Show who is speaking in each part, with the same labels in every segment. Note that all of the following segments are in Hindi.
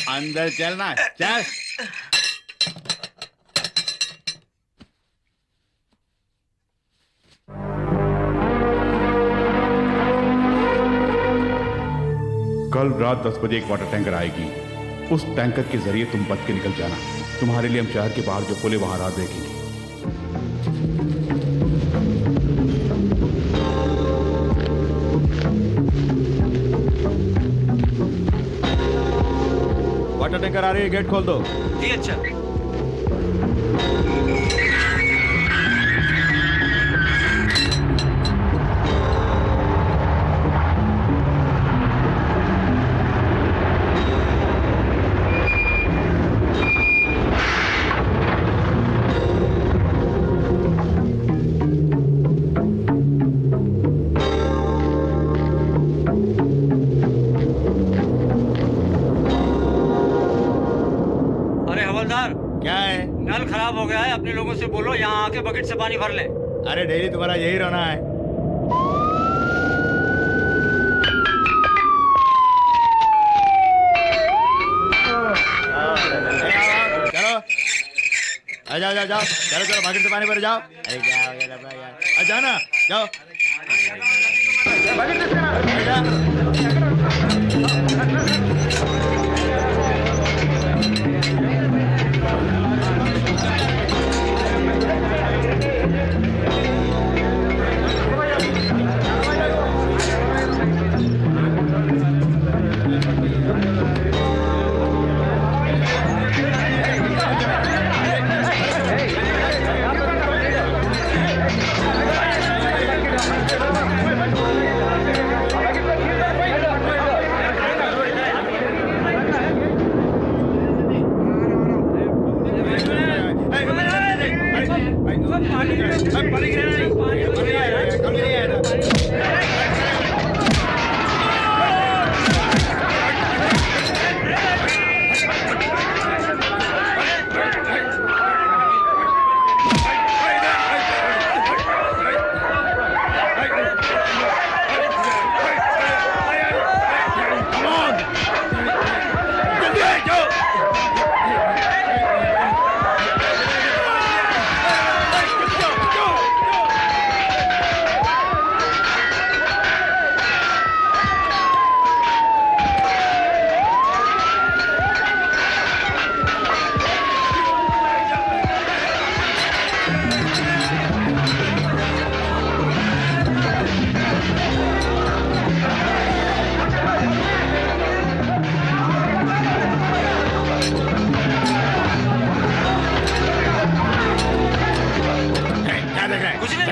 Speaker 1: अंदर चलना, चल। कल रात 10 बजे एक वाटर टैंकर आएगी। उस टैंकर के जरिए तुम बच के निकल जाना। तुम्हारे लिए हम शहर के बाहर जो पुल है वहां रात देखेंगे। वाटर टैंकर आ रही है, गेट खोल दो।
Speaker 2: जी अच्छा।
Speaker 1: क्या है?
Speaker 2: नल खराब हो गया है, अपने लोगों से बोलो यहाँ आके बकेट से पानी भर ले।
Speaker 1: अरे डेली तुम्हारा यही रहना है। चलो आ जाओ जाओ जाओ, चलो चलो बकेट से पानी भर जाओ। अरे क्या हो गया? जाओ ना, जाओ।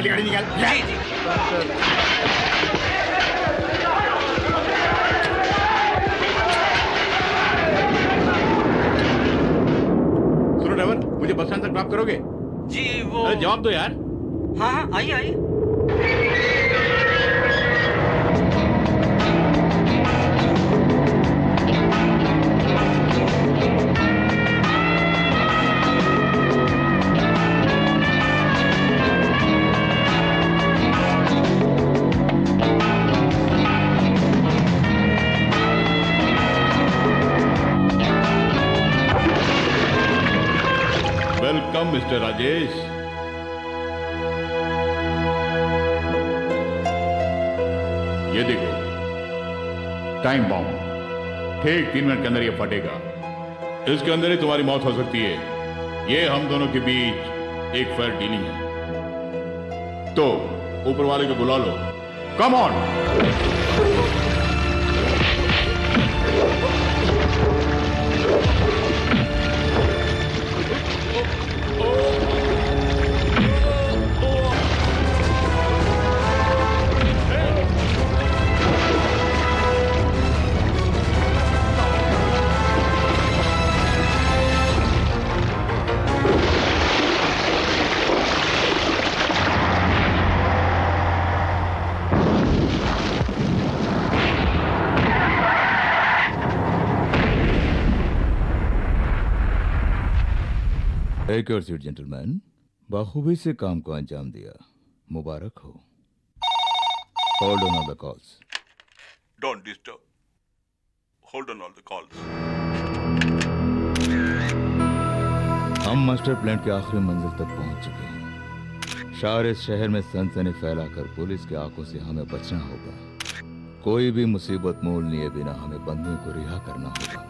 Speaker 1: गाड़ी निकाल।
Speaker 2: जी जी।
Speaker 1: सुनो ड्राइवर, मुझे बस स्टैंड तक ड्रॉप करोगे?
Speaker 2: जी वो।
Speaker 1: अरे जवाब दो यार।
Speaker 2: हाँ हाँ आइए आइए।
Speaker 1: Welcome mister Rajesh. ये देखो टाइम बॉम्ब, ठीक 3 मिनट के अंदर ये फटेगा। इसके अंदर ही तुम्हारी मौत हो सकती है। ये हम दोनों के बीच एक फेयर डीलिंग है। तो ऊपर वाले को बुला लो। Come on.
Speaker 3: एक और सीट जेंटलमैन, बाखूबी से काम को अंजाम दिया, मुबारक हो। Hold on all the calls.
Speaker 4: Don't disturb. Hold on all the calls.
Speaker 3: हम मास्टर प्लान के आखिरी मंजिल तक पहुंच चुके हैं। सारे शहर में सनसनी फैलाकर पुलिस की आंखों से हमें बचना होगा। कोई भी मुसीबत मोल लिए बिना हमें बंदियों को रिहा करना होगा।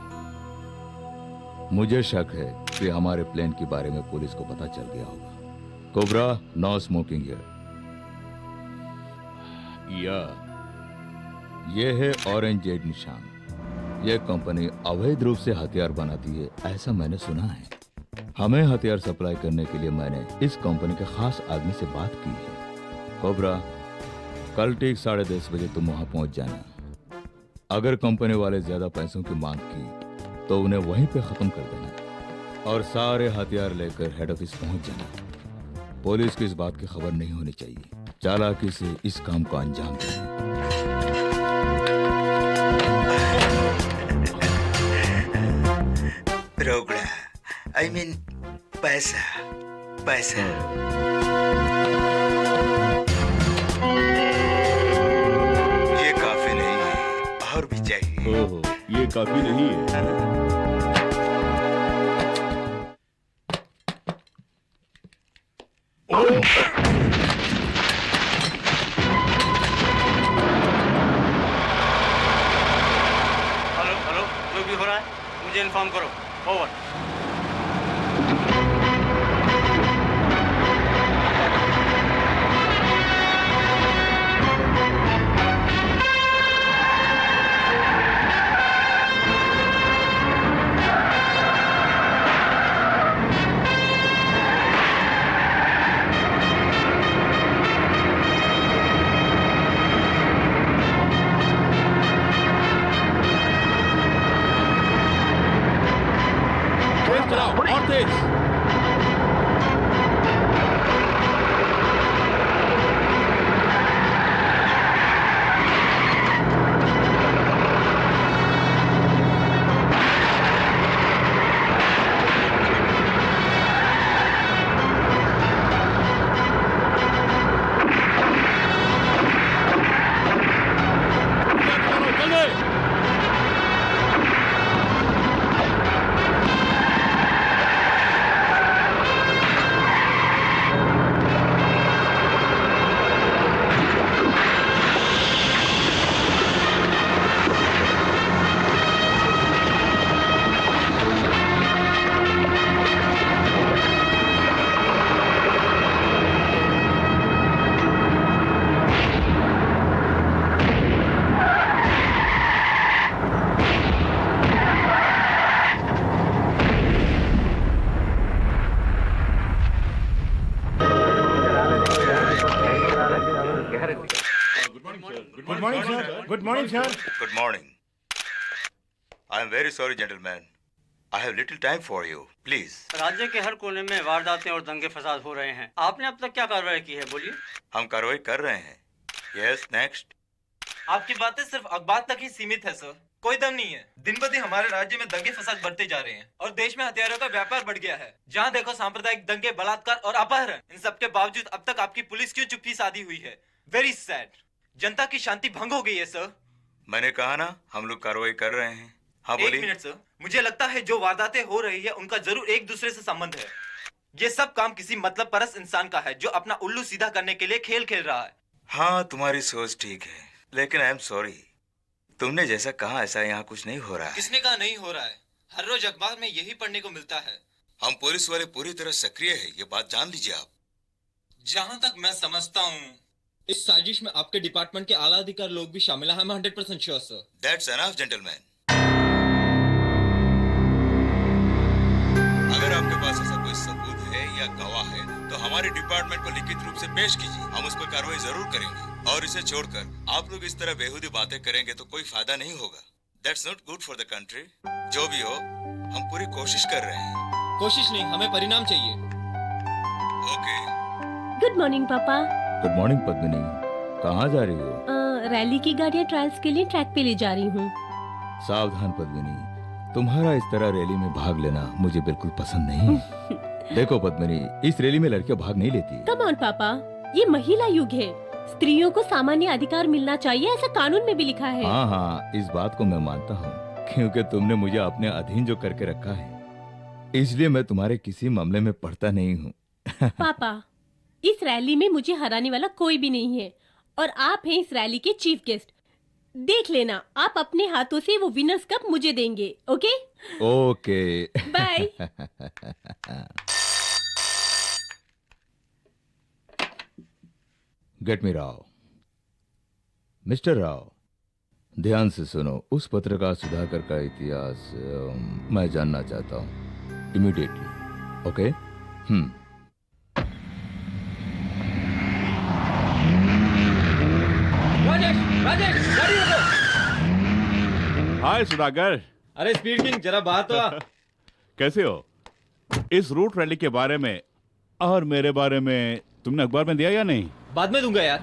Speaker 3: मुझे शक है कि हमारे प्लान के बारे में पुलिस को पता चल गया होगा। Cobra, no smoking here.
Speaker 1: या
Speaker 3: ये है ऑरेंज जेड निशान। यह कंपनी अवैध रूप से हथियार बनाती है, ऐसा मैंने सुना है। हमें हथियार सप्लाई करने के लिए मैंने इस कंपनी के खास आदमी से बात की है। कोबरा, कल ठीक 10:30 बजे तुम वहां पहुंच जाना। अगर कंपनी वाले ज्यादा पैसों की मांग की तो उन्हें वहीं पे खत्म कर देना और सारे हथियार लेकर हेड ऑफिस पहुंच जाना। पुलिस को इस बात की खबर नहीं होनी चाहिए। चालाकी से इस काम को अंजाम देना।
Speaker 4: रोकड़ा, आई मीन पैसा, पैसा। ये काफी नहीं है, और भी चाहिए।
Speaker 1: ओहो, ये काफी नहीं है।
Speaker 2: हेलो हेलो, जो भी हो रहा है मुझे इन्फॉर्म करो। ओवर।
Speaker 1: तेज चलाओ और तेज।
Speaker 5: Good morning, sir.
Speaker 4: Good morning. I am very sorry, gentlemen. I have little time for you. Please.
Speaker 2: राज्य के हर कोने में वारदातें और दंगे फसाद हो रहे हैं। आपने अब तक क्या कार्रवाई की है, बोलिए।
Speaker 4: हम कार्रवाई कर रहे हैं। Yes, next.
Speaker 6: आपकी बातें सिर्फ अखबार तक ही सीमित है सर। कोई दम नहीं है। दिन ब दिन हमारे राज्य में दंगे फसाद बढ़ते जा रहे हैं और देश में हथियारों का व्यापार बढ़ गया है। जहाँ देखो सांप्रदायिक दंगे, बलात्कार और अपहरण। इन सब के बावजूद अब तक आपकी पुलिस क्यों चुप्पी साधी हुई है? Very sad. जनता की शांति भंग हो गई है सर।
Speaker 4: मैंने कहा ना, हम लोग कार्रवाई कर रहे हैं। हाँ,
Speaker 6: एक
Speaker 4: बोलिए।
Speaker 6: मिनट सर, मुझे लगता है जो वारदातें हो रही है उनका जरूर एक दूसरे से संबंध है। ये सब काम किसी मतलब परस्त इंसान का है जो अपना उल्लू सीधा करने के लिए खेल खेल रहा है।
Speaker 4: हाँ, तुम्हारी सोच ठीक है, लेकिन आई एम सॉरी। तुमने जैसा कहा ऐसा यहाँ कुछ नहीं हो रहा है।
Speaker 6: किसने कहा नहीं हो रहा है? हर रोज अखबार में यही पढ़ने को मिलता है।
Speaker 4: हम पुलिस वाले पूरी तरह सक्रिय है, ये बात जान लीजिए आप।
Speaker 6: जहाँ तक मैं समझता हूँ इस साजिश में आपके डिपार्टमेंट के आला अधिकारी लोग भी शामिल हैं। 100% sure sir.
Speaker 4: That's enough, gentlemen. अगर आपके पास ऐसा कोई सबूत है या गवाह है तो हमारे डिपार्टमेंट को लिखित रूप से पेश कीजिए। हम उस पर कार्रवाई जरूर करेंगे। और इसे छोड़कर आप लोग इस तरह बेहुदी बातें करेंगे तो कोई फायदा नहीं होगा। That's not good for the country. जो भी हो, हम पूरी कोशिश कर रहे हैं।
Speaker 6: कोशिश नहीं, हमें परिणाम चाहिए।
Speaker 4: ओके।
Speaker 7: गुड मॉर्निंग पापा।
Speaker 3: Good morning Padmini. कहाँ जा रही हो?
Speaker 7: रैली की गाड़ियाँ ट्रायल्स के लिए ट्रैक पे ले जा रही हूँ।
Speaker 3: सावधान पद्मिनी, तुम्हारा इस तरह रैली में भाग लेना मुझे बिल्कुल पसंद नहीं है। देखो पद्मिनी, इस रैली में लड़कियां भाग नहीं लेती।
Speaker 7: कम ऑन पापा, ये महिला युग है। स्त्रियों को सामान्य अधिकार मिलना चाहिए, ऐसा कानून में भी लिखा है।
Speaker 3: हाँ हाँ, इस बात को मैं मानता हूँ, क्योंकि तुमने मुझे अपने अधीन जो करके रखा है इसलिए मैं तुम्हारे किसी मामले में पड़ता नहीं हूँ।
Speaker 7: पापा, इस रैली में मुझे हराने वाला कोई भी नहीं है और आप हैं इस रैली के चीफ गेस्ट। देख लेना, आप अपने हाथों से वो विनर्स कप मुझे देंगे। Okay
Speaker 3: okay.
Speaker 7: Bye.
Speaker 3: Get me Rao. Mister Rao, ध्यान से सुनो। उस पत्रकार सुधाकर का इतिहास मैं जानना चाहता हूँ इमीडिएटली। ओके?
Speaker 6: राजेश, गाड़ी रोको।
Speaker 1: हाय सुधाकर,
Speaker 6: अरे स्पीड किंग, जरा बात तो आ।
Speaker 1: कैसे हो? इस रूट रैली के बारे में और मेरे बारे में तुमने अखबार में दिया या नहीं?
Speaker 6: बाद में दूंगा यार।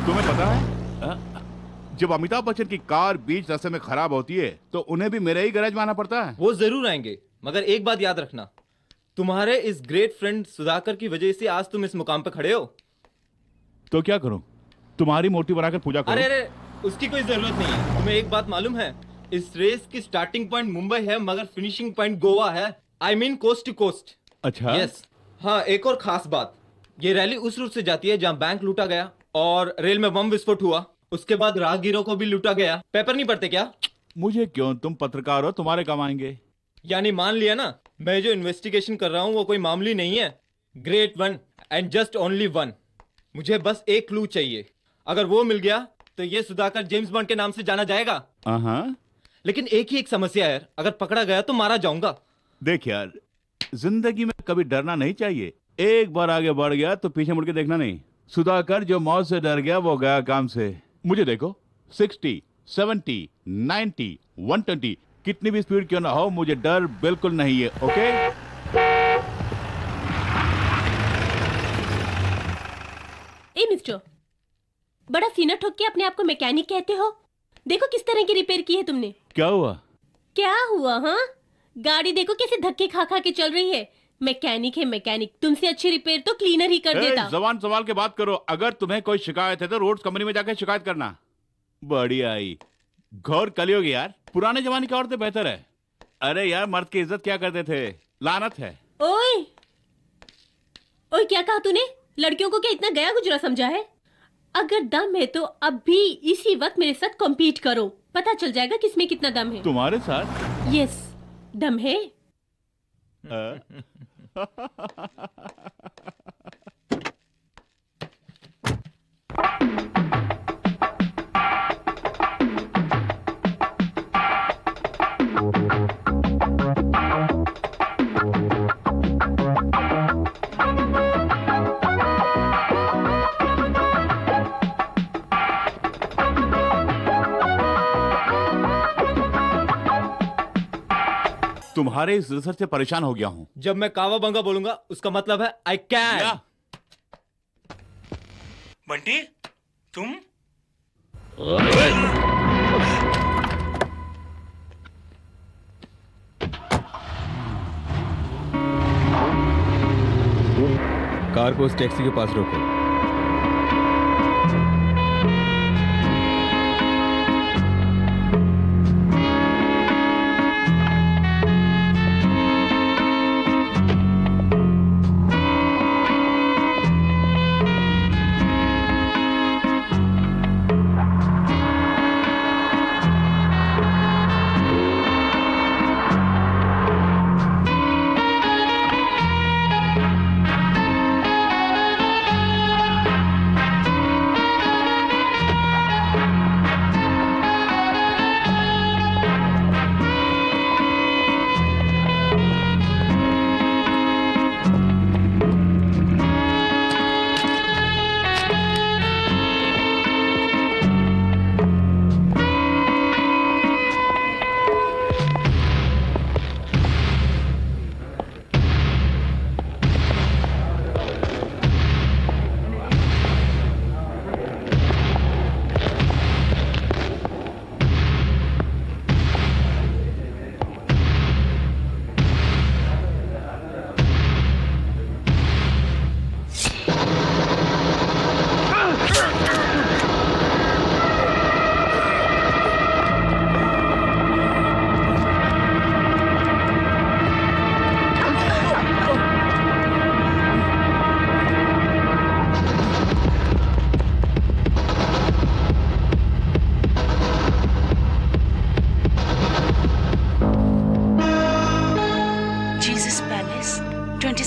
Speaker 1: तुम्हें पता है जब अमिताभ बच्चन की कार बीच रास्ते में खराब होती है तो उन्हें भी मेरे ही गैराज में आना पड़ता है।
Speaker 6: वो जरूर आएंगे, मगर एक बात याद रखना, तुम्हारे इस ग्रेट फ्रेंड सुधाकर की वजह से आज तुम इस मुकाम पे खड़े हो।
Speaker 1: तो क्या करूं? तुम्हारी मूर्ति बनाकर पूजा करूं?
Speaker 6: अरे उसकी कोई जरूरत नहीं है। तुम्हें एक बात मालूम है, इस रेस की स्टार्टिंग पॉइंट मुंबई है मगर फिनिशिंग पॉइंट गोवा है। I mean coast to coast.
Speaker 1: अच्छा।
Speaker 6: यस। हाँ, एक और खास बात, ये रैली उस रूट से जाती है जहाँ बैंक लूटा गया और रेल में बम विस्फोट हुआ, उसके बाद राहगीरों को भी लूटा गया। पेपर नहीं पढ़ते क्या?
Speaker 1: मुझे क्यों? तुम पत्रकार हो, तुम्हारे काम आएंगे।
Speaker 6: यानी मान लिया ना, मैं जो इन्वेस्टिगेशन कर रहा हूँ वो कोई मामूली नहीं है। Great one and just only one. मुझे बस एक क्लू चाहिए, अगर वो मिल गया तो ये सुधाकर जेम्स बॉन्ड के नाम से जाना जाएगा। लेकिन एक ही एक समस्या है, अगर पकड़ा गया तो मारा जाऊंगा।
Speaker 1: देख यार, जिंदगी में कभी डरना नहीं चाहिए। एक बार आगे बढ़ गया तो पीछे मुड़ के देखना नहीं। सुधाकर जो मौत से डर गया वो गया काम से। मुझे देखो, 60, 70, 90, 120 कितनी भी स्पीड क्यों ना हो, मुझे डर बिल्कुल नहीं है। ओके?
Speaker 7: ए मिस्टर, बड़ा सीना ठोक के अपने आप को मैकेनिक कहते हो। देखो किस तरह की रिपेयर की है तुमने।
Speaker 1: क्या हुआ?
Speaker 7: क्या हुआ? हाँ, गाड़ी देखो कैसे धक्के खा खा के चल रही है। मैकेनिक है मैकेनिक, तुमसे अच्छी रिपेयर तो क्लीनर ही कर देता।
Speaker 1: जबान संभाल के बात करो। अगर तुम्हें कोई शिकायत है तो रोड्स कंपनी में जाकर शिकायत करना। बढ़िया आई। घोर कलयुग यार, पुराने जमाने की औरतें बेहतर है। अरे यार, मर्द की इज्जत क्या करते थे? लानत है।
Speaker 7: ओए ओए, क्या कहा तूने? लड़कियों को क्या इतना गया गुजरा समझा है? अगर दम है तो अभी इसी वक्त मेरे साथ कॉम्पीट करो, पता चल जाएगा किसमें कितना दम है।
Speaker 1: तुम्हारे साथ?
Speaker 7: यस, दम है।
Speaker 1: तुम्हारे इस रिसर्च से परेशान हो गया हूं।
Speaker 6: जब मैं कावा बंगा बोलूंगा उसका मतलब है आई कैन।
Speaker 5: बंटी, तुम?
Speaker 3: कार को उस टैक्सी के पास रोको।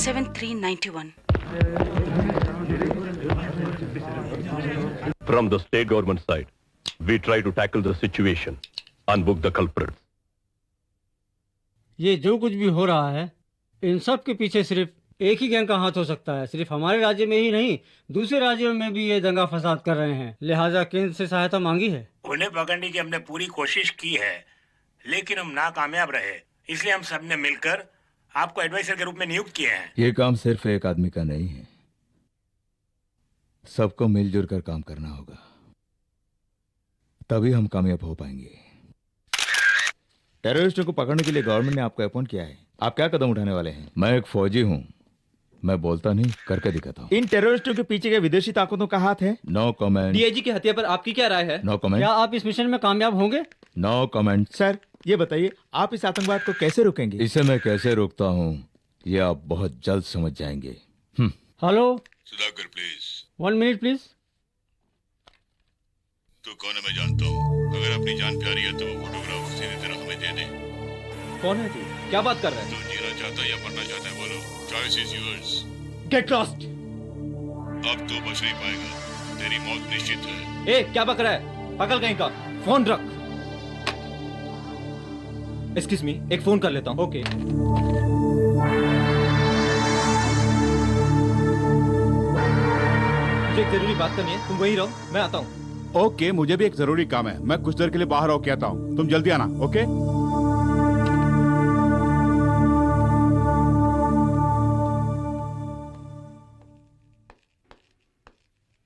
Speaker 8: 7391.
Speaker 9: From the state government side, we try to tackle the situation and book the culprits.
Speaker 10: ये जो कुछ भी हो रहा है, इन सब के पीछे सिर्फ एक ही गैंग का हाथ हो सकता है। सिर्फ हमारे राज्य में ही नहीं, दूसरे राज्यों में भी ये दंगा फसाद कर रहे हैं। लिहाजा केंद्र से सहायता मांगी है।
Speaker 5: उन्हें पकड़ने की हमने पूरी कोशिश की है, लेकिन हम नाकामयाब रहे। इसलिए हम सब ने मिलकर आपको एडवाइजर के रूप में नियुक्त किए हैं।
Speaker 3: ये काम सिर्फ एक आदमी का नहीं है, सबको मिलजुल कर काम करना होगा, तभी हम कामयाब हो पाएंगे। टेररिस्टों को पकड़ने के लिए गवर्नमेंट ने आपको अपॉइंट किया है। आप क्या कदम उठाने वाले हैं? मैं एक फौजी हूँ, मैं बोलता नहीं करके दिखाता हूँ।
Speaker 11: इन टेररिस्टों के पीछे के विदेशी ताकतों का हाथ है।
Speaker 3: No comment.
Speaker 10: डीआईजी की हत्या पर आपकी क्या राय है?
Speaker 3: No comment.
Speaker 10: क्या आप इस मिशन में कामयाब होंगे?
Speaker 3: No comment.
Speaker 11: सर ये बताइए, आप इस आतंकवाद को कैसे रोकेंगे?
Speaker 3: इसे मैं कैसे रोकता हूँ ये आप बहुत जल्द समझ जाएंगे।
Speaker 10: Hello
Speaker 1: Sudhakar please.
Speaker 10: 1 minute please.
Speaker 1: तू कौन है मैं जानता हूँ। अगर अपनी जान प्यारी है तो वो फोटोग्राफ सीधी तरह हमें दे दे।
Speaker 10: कौन है तू? क्या बात कर रहा है?
Speaker 1: तू जीना चाहता है या मरना चाहता है, बोलो। Choice is yours.
Speaker 10: Get lost.
Speaker 1: अब तो बच नहीं पाएगा, तेरी मौत निश्चित है।
Speaker 10: ए क्या बक रहा है? पागल कहीं का। फोन रख। एक्सक्यूज मी, एक फोन कर लेता हूँ। ओके। मुझे एक जरूरी बात करनी है, तुम वहीं रहो, मैं आता हूँ।
Speaker 1: ओके, मुझे भी एक जरूरी काम है, मैं कुछ देर के लिए बाहर होके आता हूँ, तुम जल्दी आना। ओके।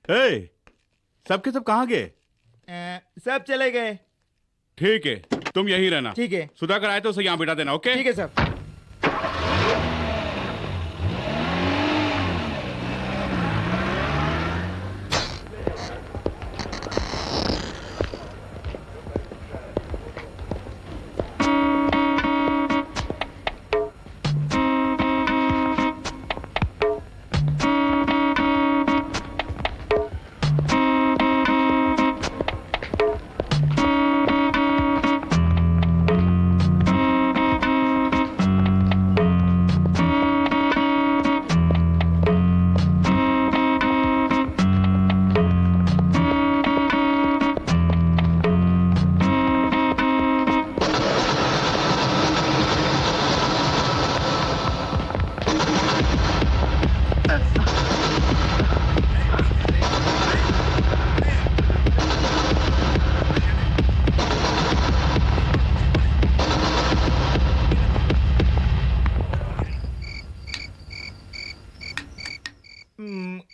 Speaker 1: ए, सबके सब कहाँ गए?
Speaker 11: सब चले गए।
Speaker 1: ठीक है, तुम यहीं रहना।
Speaker 11: ठीक है।
Speaker 1: सुधाकर आए तो उसे यहाँ बिठा देना। ओके।
Speaker 11: ठीक है सर।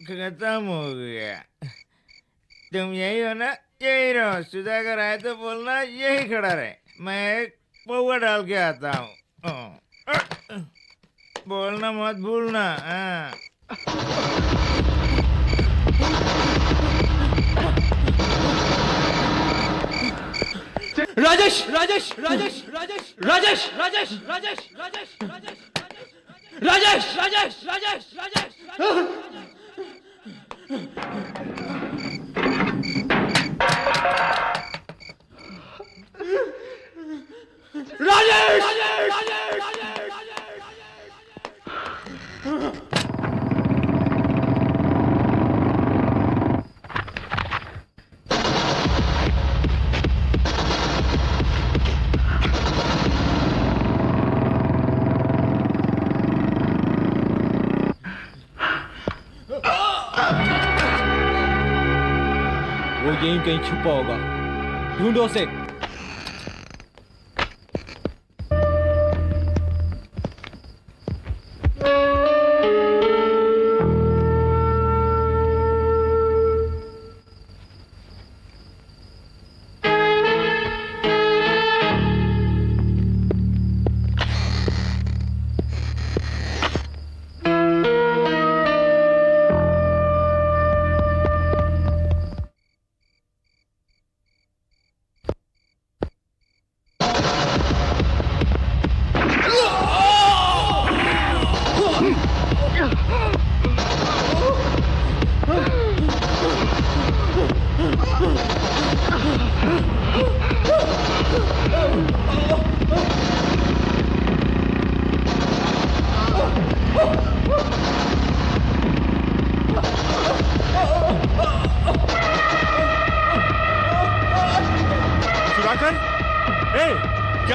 Speaker 11: खत्म हो गया। तुम यही हो ना? यही रहो। सुधाकर आए तो बोलना यही खड़ा रहे, मैं एक पौवा डाल के आता हूँ। बोलना मत भूलना।
Speaker 10: राजेश राजेश राजेश राजेश राजेश राजेश राजेश राजेश राजेश राजेश राजेश राजेश वो यहीं कहीं छुपा होगा, ढूंढो उसे।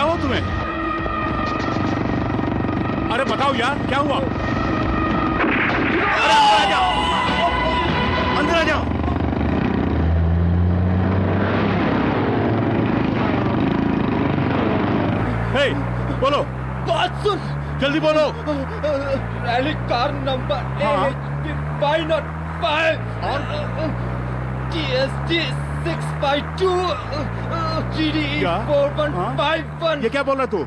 Speaker 1: हुआ तुम्हें? अरे बताओ यार, क्या हुआ? अरे अंदर आ जाओ, अंदर आ जाओ। हे, बोलो,
Speaker 11: बात सुन,
Speaker 1: जल्दी बोलो।
Speaker 11: Rally car number AHP505 TST 652 GDE
Speaker 1: क्या?
Speaker 11: 4151।
Speaker 1: ये क्या बोल रहा तू?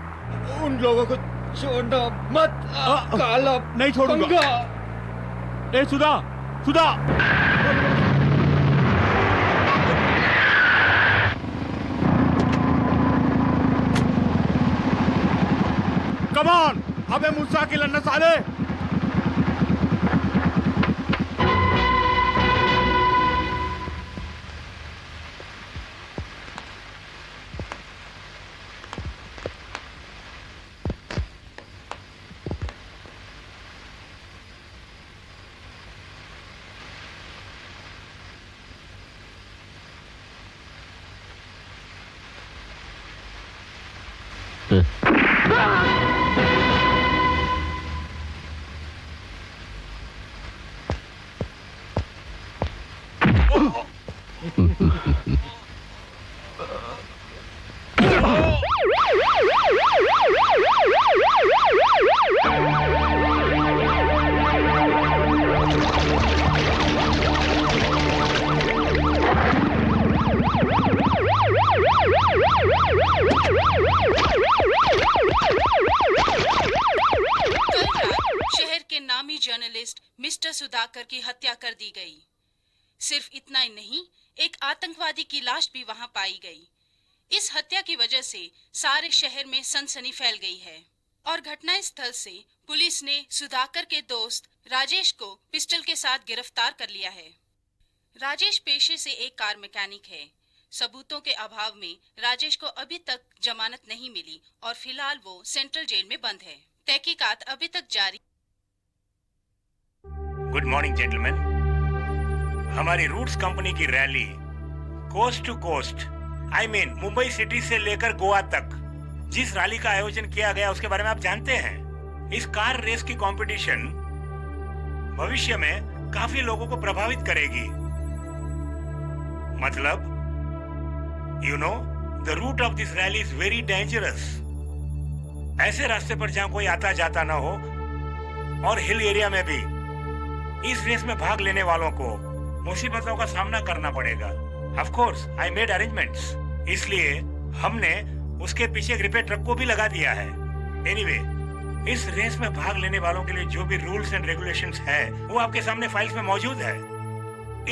Speaker 11: उन लोगों को छोड़ना मत, काला
Speaker 1: नहीं छोड़ूंगा।
Speaker 11: पंगा।
Speaker 1: ए सुधा, सुधा, कम ऑन, अबे मूसा की लन्ना साले।
Speaker 8: जर्नलिस्ट मिस्टर सुधाकर की हत्या कर दी गई। सिर्फ इतना ही नहीं, एक आतंकवादी की लाश भी वहां पाई गई। इस हत्या की वजह से सारे शहर में सनसनी फैल गई है और घटना स्थल से पुलिस ने सुधाकर के दोस्त राजेश को पिस्टल के साथ गिरफ्तार कर लिया है। राजेश पेशे से एक कार मैकेनिक है। सबूतों के अभाव में राजेश को अभी तक जमानत नहीं मिली और फिलहाल वो सेंट्रल जेल में बंद है। तहकीकात अभी तक जारी।
Speaker 5: Good morning gentleman. हमारी रूट्स कंपनी की rally coast to coast, I mean Mumbai city से लेकर गोवा तक जिस रैली का आयोजन किया गया उसके बारे में आप जानते हैं। इस कार रेस की कंपटीशन भविष्य में काफी लोगों को प्रभावित करेगी। मतलब you know the route of this rally is very dangerous. ऐसे रास्ते पर जहां कोई आता जाता ना हो और हिल एरिया में भी इस रेस में भाग लेने वालों को मुसीबतों का सामना करना पड़ेगा। Of course I made arrangements, इसलिए हमने उसके पीछे एक रिपेयर ट्रक को भी लगा दिया है। एनीवे, इस रेस में भाग लेने वालों के लिए जो भी रूल्स एंड रेगुलेशंस है वो आपके सामने फाइल्स में मौजूद है।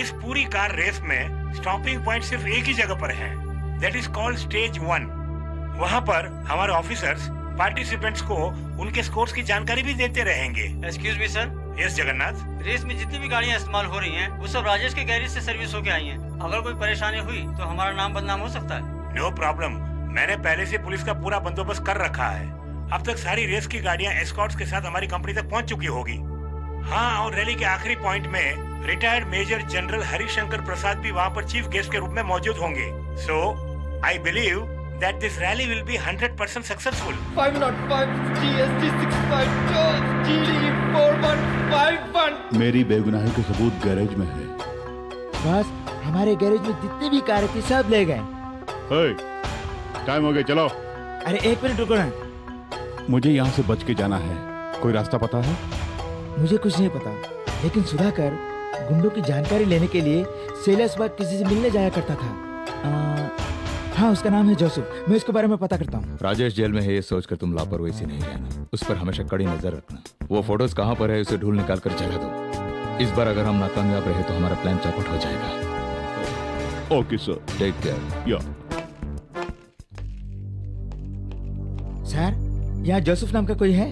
Speaker 5: इस पूरी कार रेस में स्टॉपिंग पॉइंट सिर्फ एक ही जगह पर है, दैट इज कॉल्ड स्टेज 1। वहाँ पर हमारे ऑफिसर्स पार्टिसिपेंट्स को उनके स्कोर्स की जानकारी भी देते रहेंगे।
Speaker 2: Excuse me sir.
Speaker 5: Yes Jagannath.
Speaker 2: Race में जितनी भी गाड़ियाँ इस्तेमाल हो रही हैं वो सब राजेश के गैरेज से सर्विस होके आई हैं। अगर कोई परेशानी हुई तो हमारा नाम बदनाम हो सकता है।
Speaker 5: नो प्रॉब्लम, मैंने पहले से पुलिस का पूरा बंदोबस्त कर रखा है। अब तक सारी रेस की गाड़ियाँ एस्कॉर्ट्स के साथ हमारी कंपनी तक पहुँच चुकी होगी। हाँ, और रैली के आखिरी पॉइंट में रिटायर्ड मेजर जनरल हरिशंकर प्रसाद भी वहाँ पर चीफ गेस्ट के रूप में मौजूद होंगे। So I believe that this rally will be 100% successful.
Speaker 11: 505 GST 652 GD 4151।
Speaker 1: मेरी बेगुनाही के सबूत गैरेज में है।
Speaker 11: बस हमारे गैरेज में जितनी भी कारें थी सब ले गए।
Speaker 1: टाइम हो गया, चलो।
Speaker 11: अरे एक मिनट रुको ना,
Speaker 1: मुझे यहाँ से बच के जाना है। कोई रास्ता पता है?
Speaker 11: मुझे कुछ नहीं पता, लेकिन सुधाकर गुंडों की जानकारी लेने के लिए सेलसबाग किसी से मिलने जाया करता था। हाँ, उसका नाम है जोसेफ। मैं उसके बारे में पता करता हूँ।
Speaker 3: राजेश जेल में है ये सोचकर तुम लापरवाही से नहीं रहना, उस पर हमेशा कड़ी नजर रखना। वो फोटोज कहाँ पर है उसे ढूंढ निकाल कर जला दो। इस बार अगर हम नाकामयाब रहे तो हमारा प्लान चौपट हो जाएगा।
Speaker 1: Okay sir,
Speaker 3: take care.
Speaker 1: या
Speaker 11: सर, यहाँ जोसेफ नाम का कोई है?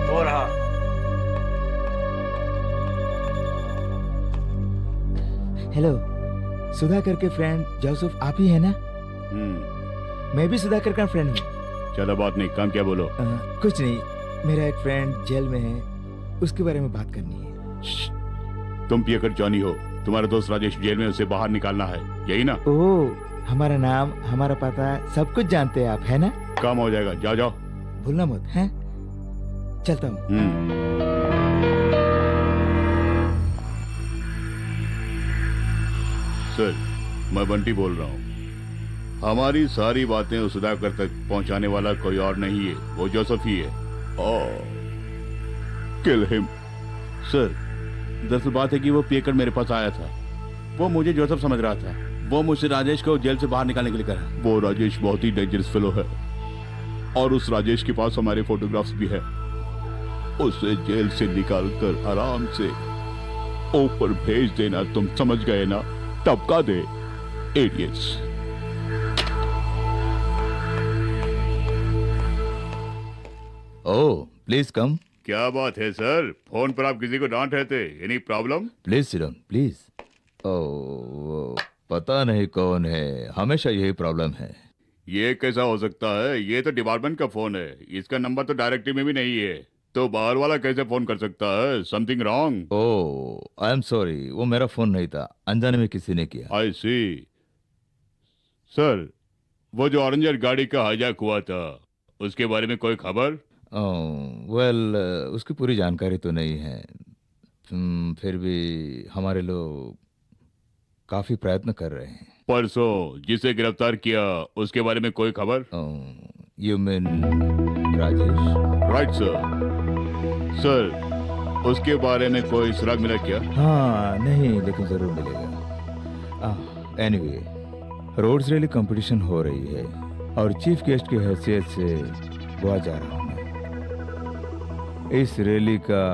Speaker 2: वो रहा।
Speaker 11: हेलो, सुधाकर के फ्रेंड जोसेफ आप ही है ना? मैं भी सुधाकर का फ्रेंड हूँ।
Speaker 1: चलो बात नहीं, काम क्या बोलो?
Speaker 11: कुछ नहीं, मेरा एक फ्रेंड जेल में है, उसके बारे में बात करनी है।
Speaker 1: तुम पियकर जॉनी हो, तुम्हारा दोस्त राजेश जेल में, उसे बाहर निकालना है, यही ना?
Speaker 11: ओ, हमारा नाम, हमारा पता, सब कुछ जानते हैं आप, है ना?
Speaker 1: काम हो जाएगा, जाओ जाओ।
Speaker 11: भूलना मत, हैं? चलता हूँ।
Speaker 1: सर, मैं बंटी बोल रहा हूँ। हमारी सारी बातें उस सुधाकर तक पहुंचाने वाला कोई और नहीं है, वो जोसेफ ही है। Kill him. सर, दरअसल बात है कि वो पियकर मेरे पास आया था। वो मुझे जोसेफ समझ रहा था। वो मुझसे राजेश को जेल से बाहर निकालने के लिए कहा। वो राजेश बहुत ही डेंजरस फेलो है और उस राजेश के पास हमारे फोटोग्राफ्स भी है। उसे जेल से निकालकर आराम से ऊपर भेज देना, तुम समझ गए ना? टपका दे, इडियट्स।
Speaker 3: Oh, please come.
Speaker 1: क्या बात है सर, फोन पर आप किसी को डांट रहे थे? Any problem?
Speaker 3: Please sit down, please. Oh, पता नहीं कौन है, हमेशा यही प्रॉब्लम है।
Speaker 1: ये कैसा हो सकता है? ये तो डिपार्टमेंट का फोन है, इसका नंबर तो डायरेक्टरी में भी नहीं है, तो बाहर वाला कैसे फोन कर सकता है? Something wrong?
Speaker 3: Oh, I am sorry, वो मेरा फोन नहीं था, अनजाने में किसी ने किया।
Speaker 1: आई सी। सर, वो जो ऑरेंजर गाड़ी का हाईजैक हुआ था, उसके बारे में कोई खबर?
Speaker 3: वेल, उसकी पूरी जानकारी तो नहीं है, फिर भी हमारे लोग काफी प्रयत्न कर रहे हैं।
Speaker 1: परसों जिसे गिरफ्तार किया, उसके बारे में कोई खबर?
Speaker 3: You mean Rajesh?
Speaker 1: Right sir. Sir, उसके बारे में कोई सुराग मिला क्या?
Speaker 3: हाँ, नहीं, लेकिन जरूर मिलेगा। एनीवे, रोड्स रैली कंपटीशन हो रही है और चीफ गेस्ट की हैसियत से गोवा जा रहा हूँ मैं। इस रैली का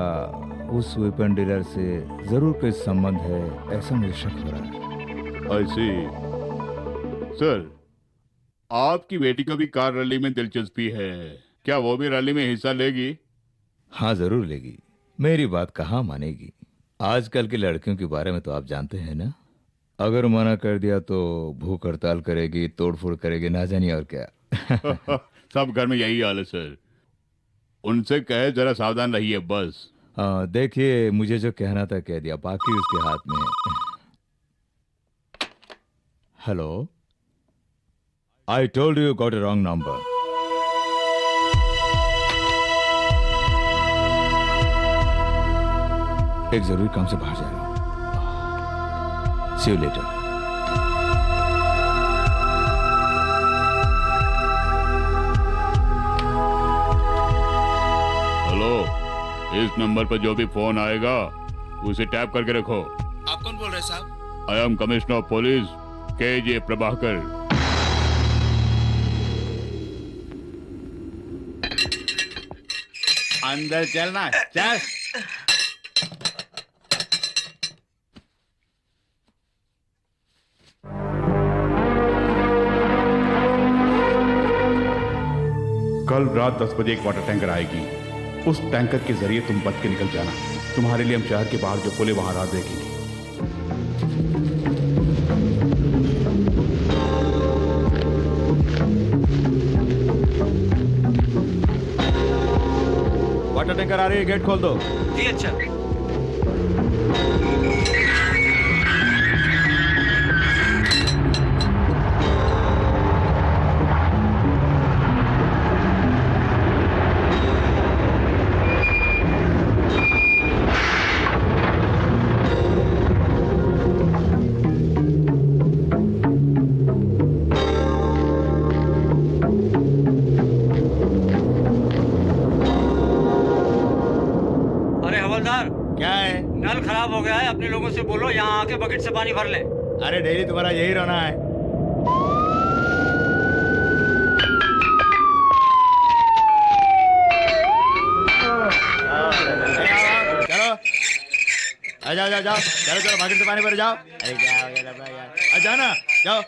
Speaker 3: उस वेपन डीलर से जरूर कोई संबंध है, ऐसा मुझे शक हो रहा है।
Speaker 1: आई सी। सर, आपकी बेटी को भी कार रैली में दिलचस्पी है, क्या वो भी रैली में हिस्सा लेगी?
Speaker 3: हाँ, जरूर लेगी। मेरी बात कहाँ मानेगी? आजकल की लड़कियों के बारे में तो आप जानते हैं ना, अगर मना कर दिया तो भूख हड़ताल करेगी, तोड़फोड़ करेगी, ना जानिए और क्या।
Speaker 1: सब घर में यही हाल है सर, उनसे कहे जरा सावधान रहिए बस।
Speaker 3: देखिए, मुझे जो कहना था कह दिया, बाकी उसके हाथ में है। Hello, I told you got a wrong number. एक जरूरी काम से बाहर जा रहा हूं। सी यू लेटर।
Speaker 1: हेलो, इस नंबर पर जो भी फोन आएगा उसे टैप करके रखो।
Speaker 4: आप कौन बोल रहे हैं साहब?
Speaker 1: I am commissioner of police K J. Prabhakar. अंदर चलना, चल। कल रात 10 बजे एक वाटर टैंकर आएगी, उस टैंकर के जरिए तुम बच के निकल जाना। तुम्हारे लिए हम शहर के बाहर जो पुल है वहां रात देखेंगे।
Speaker 3: वाटर टैंकर आ रही है, गेट खोल दो।
Speaker 2: जी अच्छा।
Speaker 11: क्या है?
Speaker 2: नल खराब हो गया है, अपने लोगों से बोलो यहाँ आके बकेट से पानी भर लें।
Speaker 11: अरे डेली तुम्हारा यही रहना है। चलो, आ जाओ जाओ जाओ, चलो चलो बकेट से पानी भर जाओ। अरे क्या हो गया यार, जाओ ना, जाओ।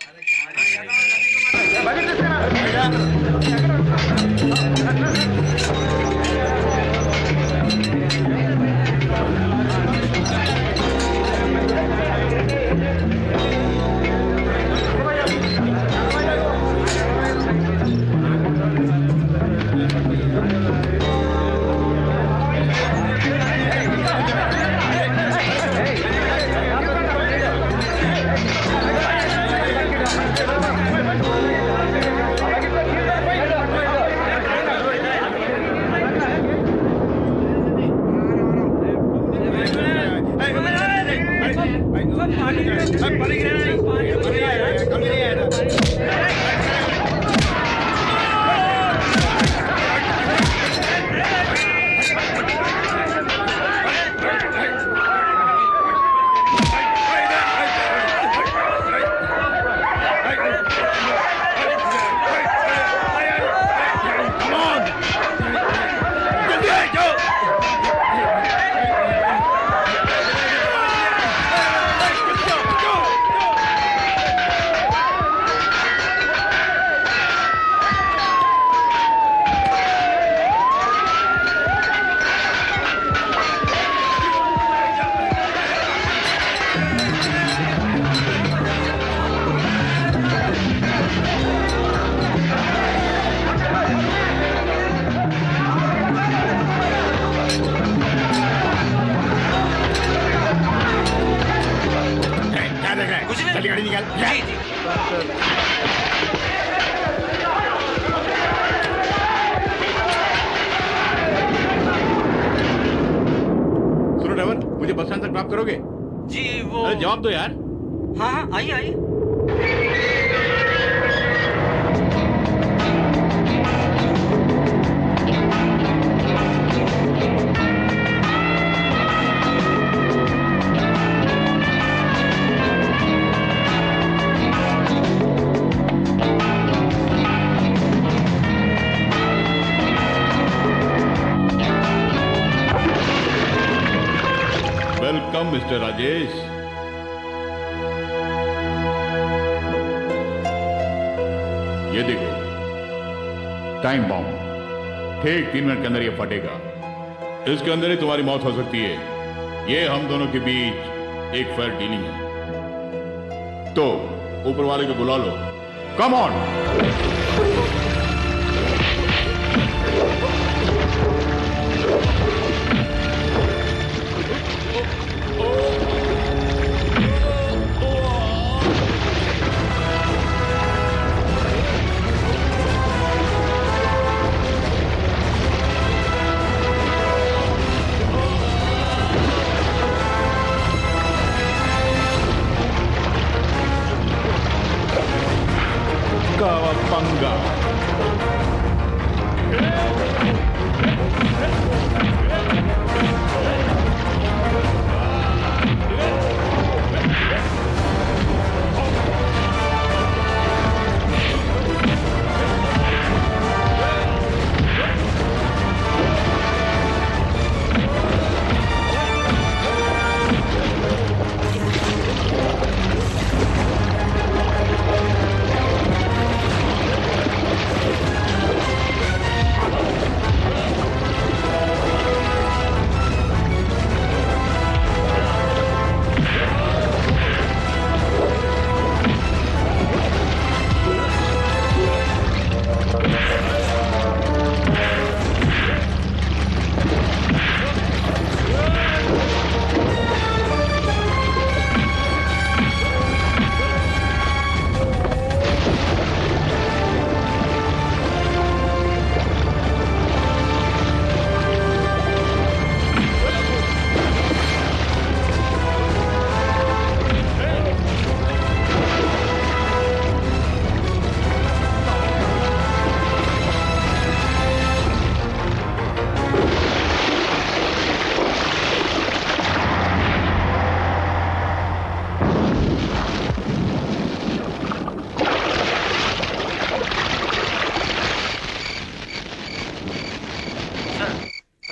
Speaker 1: जवाब दो यार।
Speaker 2: हाँ हाँ, आइए आइए।
Speaker 1: Welcome mister Rajesh. ये देखो टाइम बॉम्ब, ठीक 3 मिनट के अंदर ये फटेगा। इसके अंदर ही तुम्हारी मौत हो सकती है। ये हम दोनों के बीच एक फेयर डीलिंग है। तो ऊपर वाले को बुला लो। Come on. Kawabanga.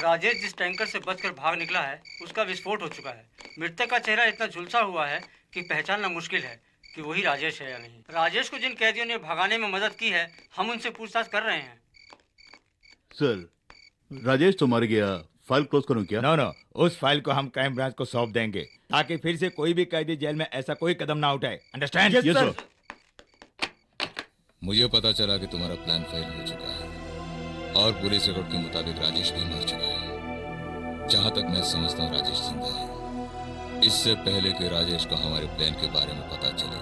Speaker 2: राजेश जिस टैंकर से बचकर भाग निकला है उसका विस्फोट हो चुका है। मृतक का चेहरा इतना झुलसा हुआ है कि पहचानना मुश्किल है कि वही राजेश है या नहीं। राजेश को जिन कैदियों ने भगाने में मदद की है हम उनसे पूछताछ कर रहे हैं।
Speaker 1: सर, राजेश तो मर गया, फाइल क्लोज करूं क्या?
Speaker 11: नो नो, उस फाइल को हम क्राइम ब्रांच को सौंप देंगे ताकि फिर से कोई भी कैदी जेल में ऐसा कोई कदम ना उठाए। अंडरस्टैंड?
Speaker 1: Yes sir.
Speaker 3: मुझे पता चला कि तुम्हारा प्लान फेल हो चुका है और पुलिस रिकॉर्ड के मुताबिक राजेश भी मर चुका है। जहां तक मैं समझता हूँ राजेश जिंदा है। इससे पहले कि राजेश को हमारे प्लान के बारे में पता चले,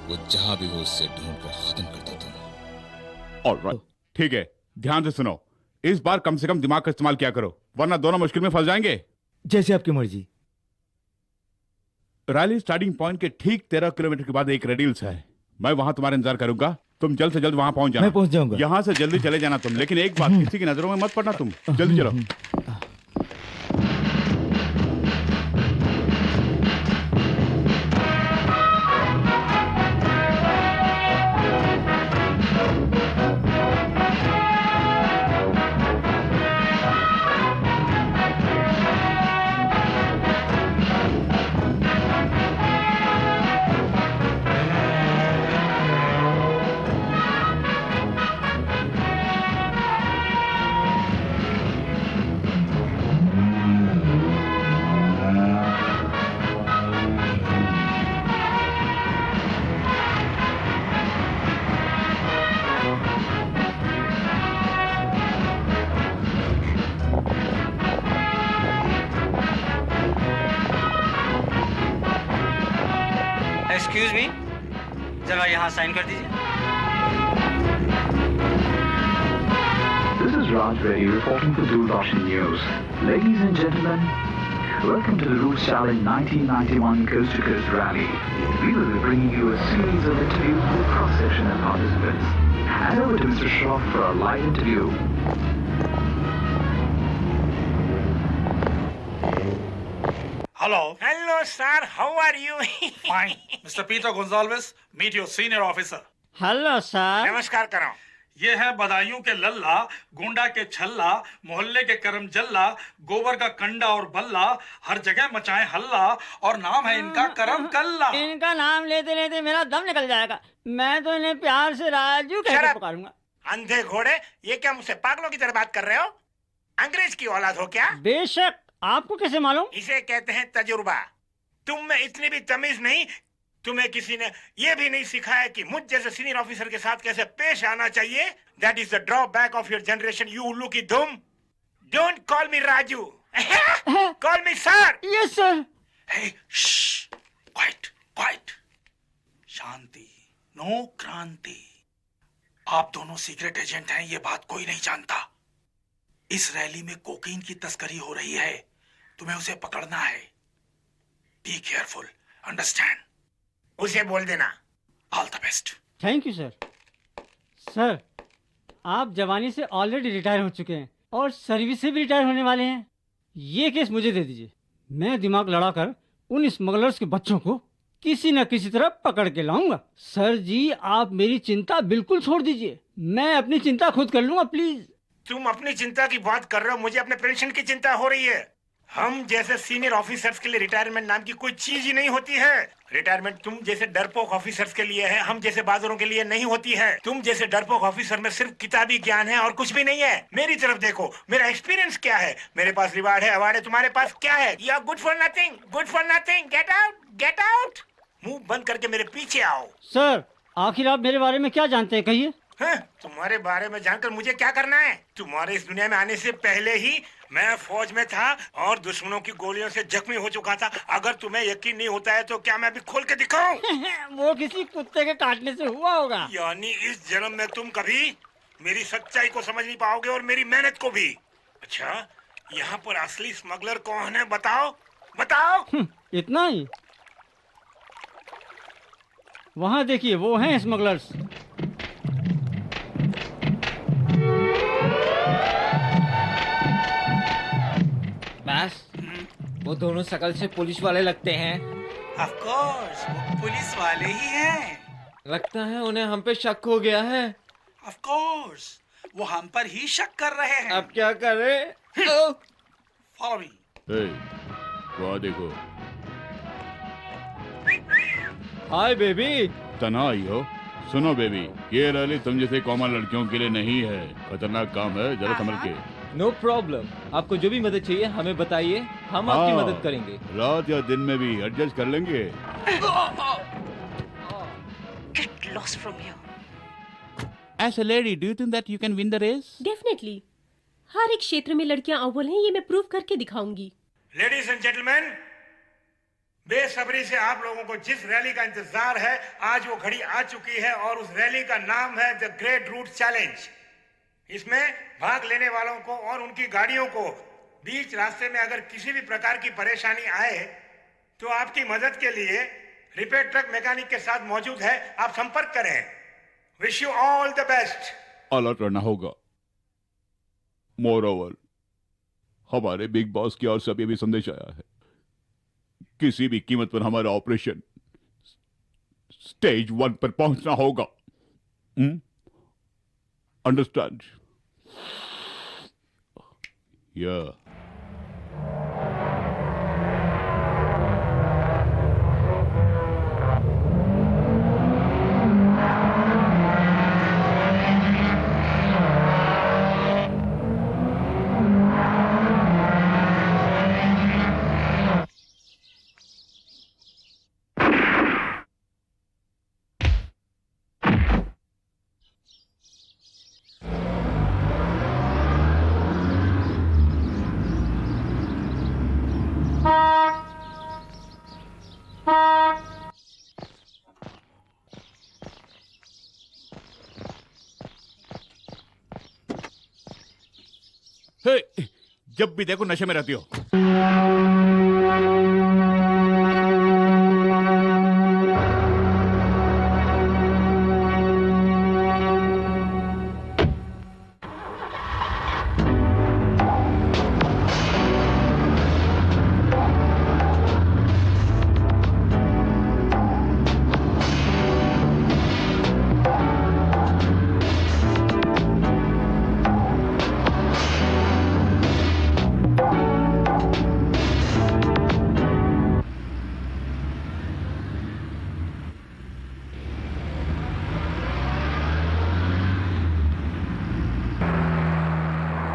Speaker 3: वो जहां भी हो उससे ढूंढ कर खत्म कर देता हूँ।
Speaker 1: ऑलराइट, ठीक है, ध्यान से सुनो। इस बार कम से कम दिमाग का इस्तेमाल किया करो, वरना दोनों मुश्किल में फंस जाएंगे।
Speaker 11: जैसे आपकी मर्जी।
Speaker 1: रैली स्टार्टिंग पॉइंट के ठीक 13 किलोमीटर के बाद एक रेडिल्स है। मैं वहां तुम्हारा इंतजार करूंगा। तुम जल्द से जल्द वहां पहुंच जाना।
Speaker 11: मैं पहुंच जाऊंगा।
Speaker 1: यहाँ से जल्दी चले जाना तुम, लेकिन एक बात, किसी की नजरों में मत पड़ना तुम। जल्दी चलो।
Speaker 2: एक्सक्यूज मी, जरा यहाँ साइन कर दीजिए।
Speaker 12: This is Raj Reddy reporting for Doordarshan News. Ladies and gentlemen, Welcome to the Roots Challenge 1991 Coast to Coast Rally. We will be bringing you a series of interviews with cross-section and participants. Hand over to Mr. Shroff for a live interview.
Speaker 5: Hello. Hello, sir. How are you?
Speaker 13: Fine. Mr. Peter Gonzalez, meet your senior officer.
Speaker 10: Hello sir.
Speaker 5: नमस्कार करो।
Speaker 13: ये है बदायूं के लल्ला, गुंडा के छल्ला, मोहल्ले के करम जल्ला, गोबर का कंडा और बल्ला, हर जगह मचाए हल्ला, और नाम है इनका करम कल्ला।
Speaker 10: इनका नाम लेते लेते मेरा दम निकल जाएगा। मैं तो इन्हें प्यार से राजू कहकर पुकारूंगा।
Speaker 5: अंधे घोड़े, ये क्या मुझसे पागलों की तरह बात कर रहे हो? अंग्रेज की औलाद हो क्या?
Speaker 10: बेशक, आपको कैसे मालूम?
Speaker 5: इसे कहते हैं तजुर्बा। तुम में इतनी भी तमीज नहीं। तुम्हें किसी ने ये भी नहीं सिखाया कि मुझ जैसे सीनियर ऑफिसर के साथ कैसे पेश आना चाहिए? That is the drawback of your generation, you उल्लू की दुम। Don't call me Raju, call me sir.
Speaker 10: Yes sir.
Speaker 13: Hey, shh, quiet, quiet. शांति, नो क्रांति। आप दोनों सीक्रेट एजेंट हैं, ये बात कोई नहीं जानता। इस रैली में कोकीन की तस्करी हो रही है, तुम्हें उसे पकड़ना है। Be careful, understand?
Speaker 5: उसे बोल देना।
Speaker 13: All the best.
Speaker 10: Thank you sir. Sir, आप जवानी से ऑलरेडी रिटायर हो चुके हैं और सर्विस से भी रिटायर होने वाले हैं। ये केस मुझे दे दीजिए, मैं दिमाग लड़ाकर उन स्मगलर्स के बच्चों को किसी न किसी तरह पकड़ के लाऊंगा। सर जी, आप मेरी चिंता बिल्कुल छोड़ दीजिए, मैं अपनी चिंता खुद कर लूंगा, प्लीज।
Speaker 5: तुम अपनी चिंता की बात कर रहे हो, मुझे अपने पेंशन की चिंता हो रही है। हम जैसे सीनियर ऑफिसर्स के लिए रिटायरमेंट नाम की कोई चीज ही नहीं होती है। रिटायरमेंट तुम जैसे डरपोक ऑफिसर्स के लिए है, हम जैसे बहादुरों के लिए नहीं होती है। तुम जैसे डरपोक ऑफिसर में सिर्फ किताबी ज्ञान है और कुछ भी नहीं है। मेरी तरफ देखो, मेरा एक्सपीरियंस क्या है। मेरे पास रिवार्ड है, अवार्ड है, तुम्हारे पास क्या है? You are good for nothing, good for nothing. Get out, get out. मुंह बंद करके मेरे पीछे आओ।
Speaker 10: सर, आखिर आप मेरे बारे में क्या जानते हैं, कहिए।
Speaker 5: तुम्हारे बारे में जानकर मुझे क्या करना है? तुम्हारे इस दुनिया में आने से पहले ही मैं फौज में था और दुश्मनों की गोलियों से जख्मी हो चुका था। अगर तुम्हें यकीन नहीं होता है तो क्या मैं अभी खोल के दिखाऊं?
Speaker 10: वो किसी कुत्ते के काटने से हुआ होगा।
Speaker 5: यानी इस जन्म में तुम कभी मेरी सच्चाई को समझ नहीं पाओगे और मेरी मेहनत को भी। अच्छा, यहाँ पर असली स्मगलर कौन है? बताओ, बताओ।
Speaker 10: इतना ही? वहाँ देखिए, वो हैं स्मगलर्स।
Speaker 11: बस, वो दोनों शकल से पुलिस वाले लगते हैं।
Speaker 14: ऑफ कोर्स, वो पुलिस वाले ही हैं।
Speaker 11: लगता है उन्हें हम पे शक हो गया है।
Speaker 14: ऑफ कोर्स, वो हम पर ही शक कर रहे हैं।
Speaker 11: अब क्या करें?
Speaker 14: Follow me.
Speaker 1: हे, वहाँ देखो।
Speaker 11: Hi baby.
Speaker 1: तना आई हो? सुनो बेबी, ये रैली तुम जैसे कॉमन लड़कियों के लिए नहीं है। खतरनाक काम है, जरा संभल के।
Speaker 11: नो प्रॉब्लम, आपको जो भी मदद चाहिए हमें बताइए, हम आपकी मदद करेंगे।
Speaker 1: रात या दिन में भी एडजस्ट कर लेंगे।
Speaker 8: Get lost from here.
Speaker 15: As a lady, do you think that you can win the race?
Speaker 7: Definitely, हर एक क्षेत्र में लड़कियां अव्वल हैं, ये मैं प्रूव करके दिखाऊंगी।
Speaker 5: लेडीज एंड जेंटलमैन, बेसब्री से आप लोगों को जिस रैली का इंतजार है, आज वो घड़ी आ चुकी है और उस रैली का नाम है द ग्रेट रूट चैलेंज। इसमें भाग लेने वालों को और उनकी गाड़ियों को बीच रास्ते में अगर किसी भी प्रकार की परेशानी आए तो आपकी मदद के लिए रिपेयर ट्रक मैकेनिक के साथ मौजूद है। आप संपर्क करें। Wish you all the best.
Speaker 1: Alert रहना होगा। मोर ओवर, हमारे बिग बॉस की ओर से अभी भी संदेश आया है, किसी भी कीमत पर हमारा ऑपरेशन स्टेज 1 पर पहुंचना होगा। अंडरस्टैंड? या जब भी देखो नशे में रहती हो।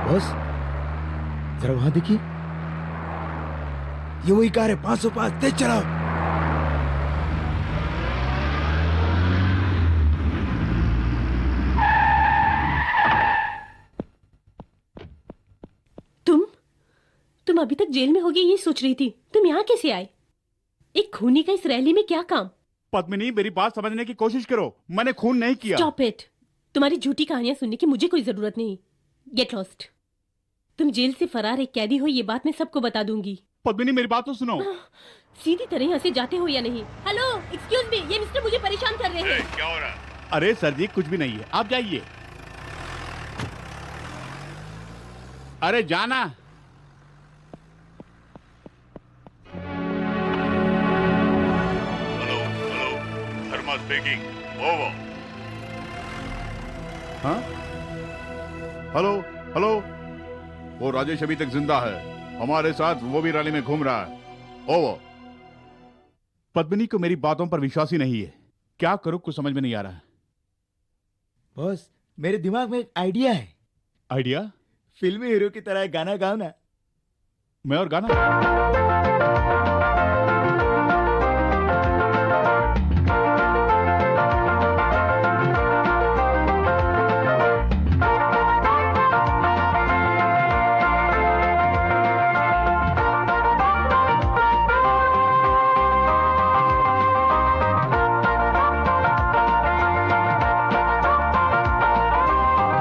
Speaker 11: बॉस जरा वहां देखिए, ये वही कार है 505, तेज चलाओ।
Speaker 7: तुम अभी तक जेल में होगी ये सोच रही थी, तुम यहाँ कैसे आए? एक खूनी का इस रैली में क्या काम?
Speaker 15: पद्मिनी मेरी बात समझने की कोशिश करो, मैंने खून नहीं किया।
Speaker 7: Stop it. तुम्हारी झूठी कहानियां सुनने की मुझे कोई जरूरत नहीं। Get lost. तुम जेल से फरार एक कैदी हो, ये बात मैं सबको बता दूंगी।
Speaker 15: पद्मिनी मेरी बात तो सुनो।
Speaker 7: सीधी तरह यहाँ से जाते हो या नहीं? हेलो, एक्सक्यूज मी, ये मिस्टर मुझे परेशान कर रहे हैं।
Speaker 1: क्या हो रहा है?
Speaker 15: अरे सर जी कुछ भी नहीं है, आप जाइए। अरे जाना।
Speaker 1: धर्मा स्पीकिंग, ओवर। हाँ? हेलो हेलो, वो राजेश अभी तक जिंदा है, हमारे साथ वो भी रैली में घूम रहा है। ओवर।
Speaker 15: पद्मिनी को मेरी बातों पर विश्वास ही नहीं है, क्या करूं कुछ समझ में नहीं आ रहा है।
Speaker 11: बॉस मेरे दिमाग में एक आइडिया है।
Speaker 15: आइडिया?
Speaker 11: फिल्मी हीरो की तरह एक गाना गाओ ना।
Speaker 15: मैं और गाना?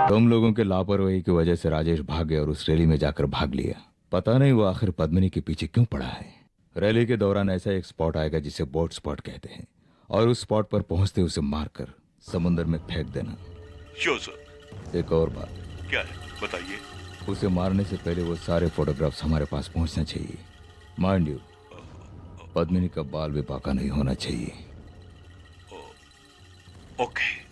Speaker 3: तुम लोगों के लापरवाही की वजह से राजेश भाग गया और उस रैली में जाकर भाग लिया। पता नहीं वो आखिर पद्मिनी के पीछे क्यों पड़ा है। रैली के दौरान ऐसा एक स्पॉट आएगा जिसे बोट स्पॉट कहते हैं, और उस स्पॉट पर पहुंचते उसे मारकर समुद्र में फेंक देना।
Speaker 1: Sure sir.
Speaker 3: एक और बात।
Speaker 1: क्या है बताइए।
Speaker 3: उसे मारने से पहले वो सारे फोटोग्राफ्स हमारे पास पहुंचना चाहिए। माइंड यू, पद्मिनी का बाल भी पाका नहीं होना चाहिए।
Speaker 1: ओके।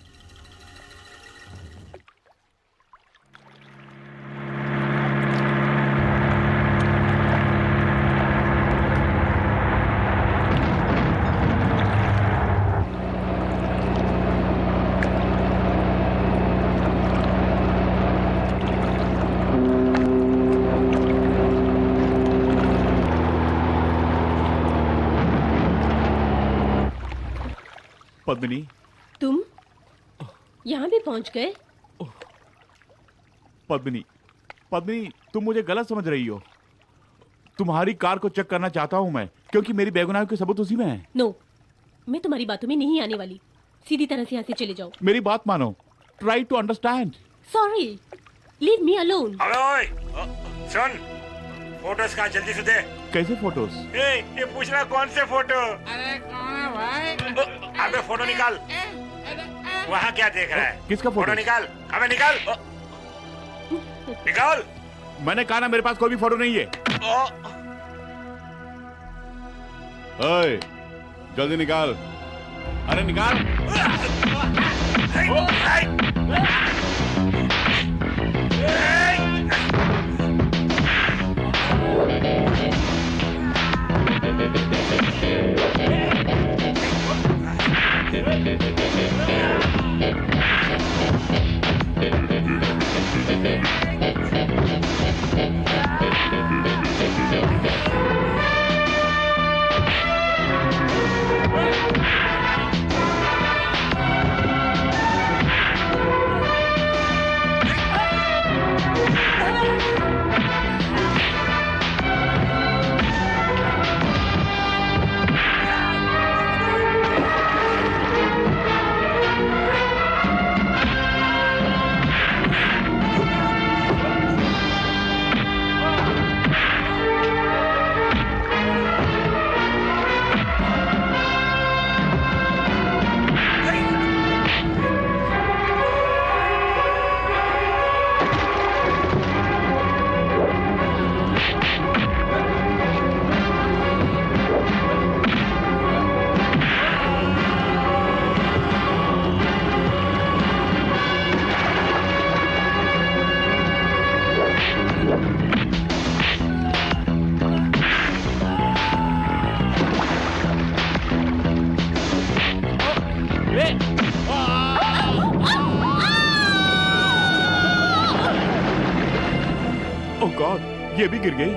Speaker 15: पद्मिनी,
Speaker 7: तुम यहाँ भी पहुँच गए?
Speaker 15: पद्मिनी, पद्मिनी तुम मुझे गलत समझ रही हो। तुम्हारी कार को चेक करना चाहता हूँ मैं, क्योंकि मेरी बेगुनाही के सबूत उसी में है।
Speaker 7: नो, मैं तुम्हारी बातों में नहीं आने वाली। सीधी तरह से यहाँ से चले जाओ।
Speaker 15: मेरी बात मानो। Try to understand.
Speaker 7: Sorry, leave me alone.
Speaker 5: ओए, सुन, फोटोज कहाँ, जल्दी से दे।
Speaker 15: कैसे फोटोज?
Speaker 5: ये पूछ रहा कौन से फोटो? अरे कौन है भाई? अबे फोटो निकाल। वहाँ क्या देख रहा है?
Speaker 15: किसका फोटो?
Speaker 5: निकाल, अबे निकाल, निकाल।
Speaker 15: मैंने कहा ना मेरे पास कोई भी फोटो नहीं है।
Speaker 1: ओए, जल्दी निकाल।
Speaker 15: अरे निकाल। गॉड, ये भी गिर गई।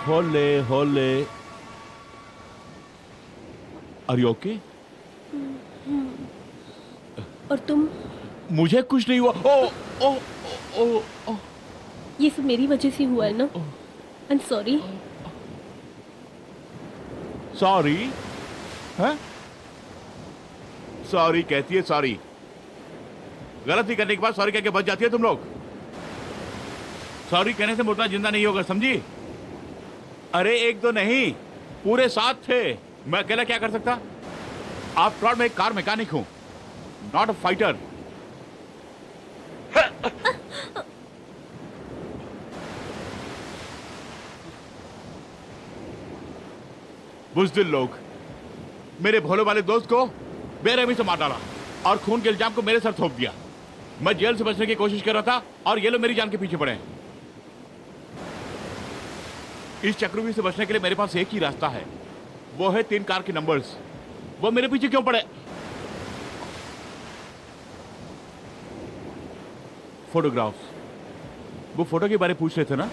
Speaker 15: होले होले, आर यू ओके?
Speaker 7: और तुम?
Speaker 15: मुझे कुछ नहीं हुआ। ओ ओ ओ ओ,
Speaker 7: ये सब मेरी वजह से हुआ है ना? I am sorry.
Speaker 15: सॉरी? हैं? सॉरी कहती है, सॉरी। गलती करने के बाद सॉरी कह के बच जाती है तुम लोग। सॉरी कहने से मुर्दा जिंदा नहीं होगा, समझी? अरे एक दो नहीं, पूरे 7 थे। मैं अकेला क्या कर सकता? आप प्लॉट में एक कार मैकेनिक हूं, नॉट अ फाइटर। बुज़दिल लोग मेरे भोले वाले दोस्त को बेरहमी से मार डाला और खून के इल्जाम को मेरे सर थोप दिया। मैं जेल से बचने की कोशिश कर रहा था और ये लोग मेरी जान के पीछे पड़े। इस चक्रव्यूह से बचने के लिए मेरे पास एक ही रास्ता है, वो है 3 कार के नंबर्स। वो मेरे पीछे क्यों पड़े? फोटोग्राफ्स, वो फोटो के बारे में पूछ रहे थे ना?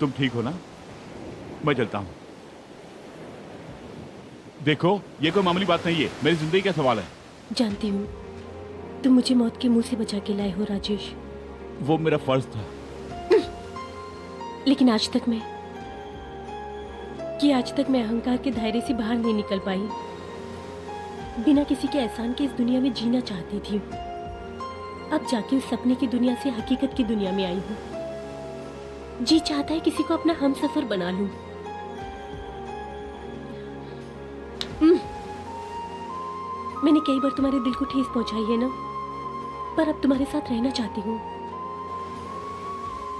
Speaker 15: तुम ठीक हो ना? मैं चलता हूं। देखो, ये कोई मामूली बात नहीं है, मेरी जिंदगी का सवाल है।
Speaker 7: जानती हूँ, तुम मुझे मौत के मुंह से बचा के लाए हो राजेश।
Speaker 15: वो मेरा फर्ज था।
Speaker 7: लेकिन आज तक मैं अहंकार के दायरे से बाहर नहीं निकल पाई। बिना किसी के एहसान के इस दुनिया में जीना चाहती थी। अब जाके उस सपने की दुनिया से हकीकत की दुनिया में आई हूँ। जी चाहता है किसी को अपना हमसफर बना लूं। मैंने कई बार तुम्हारे दिल को ठेस पहुंचाई है ना, पर अब तुम्हारे साथ रहना चाहती हूँ।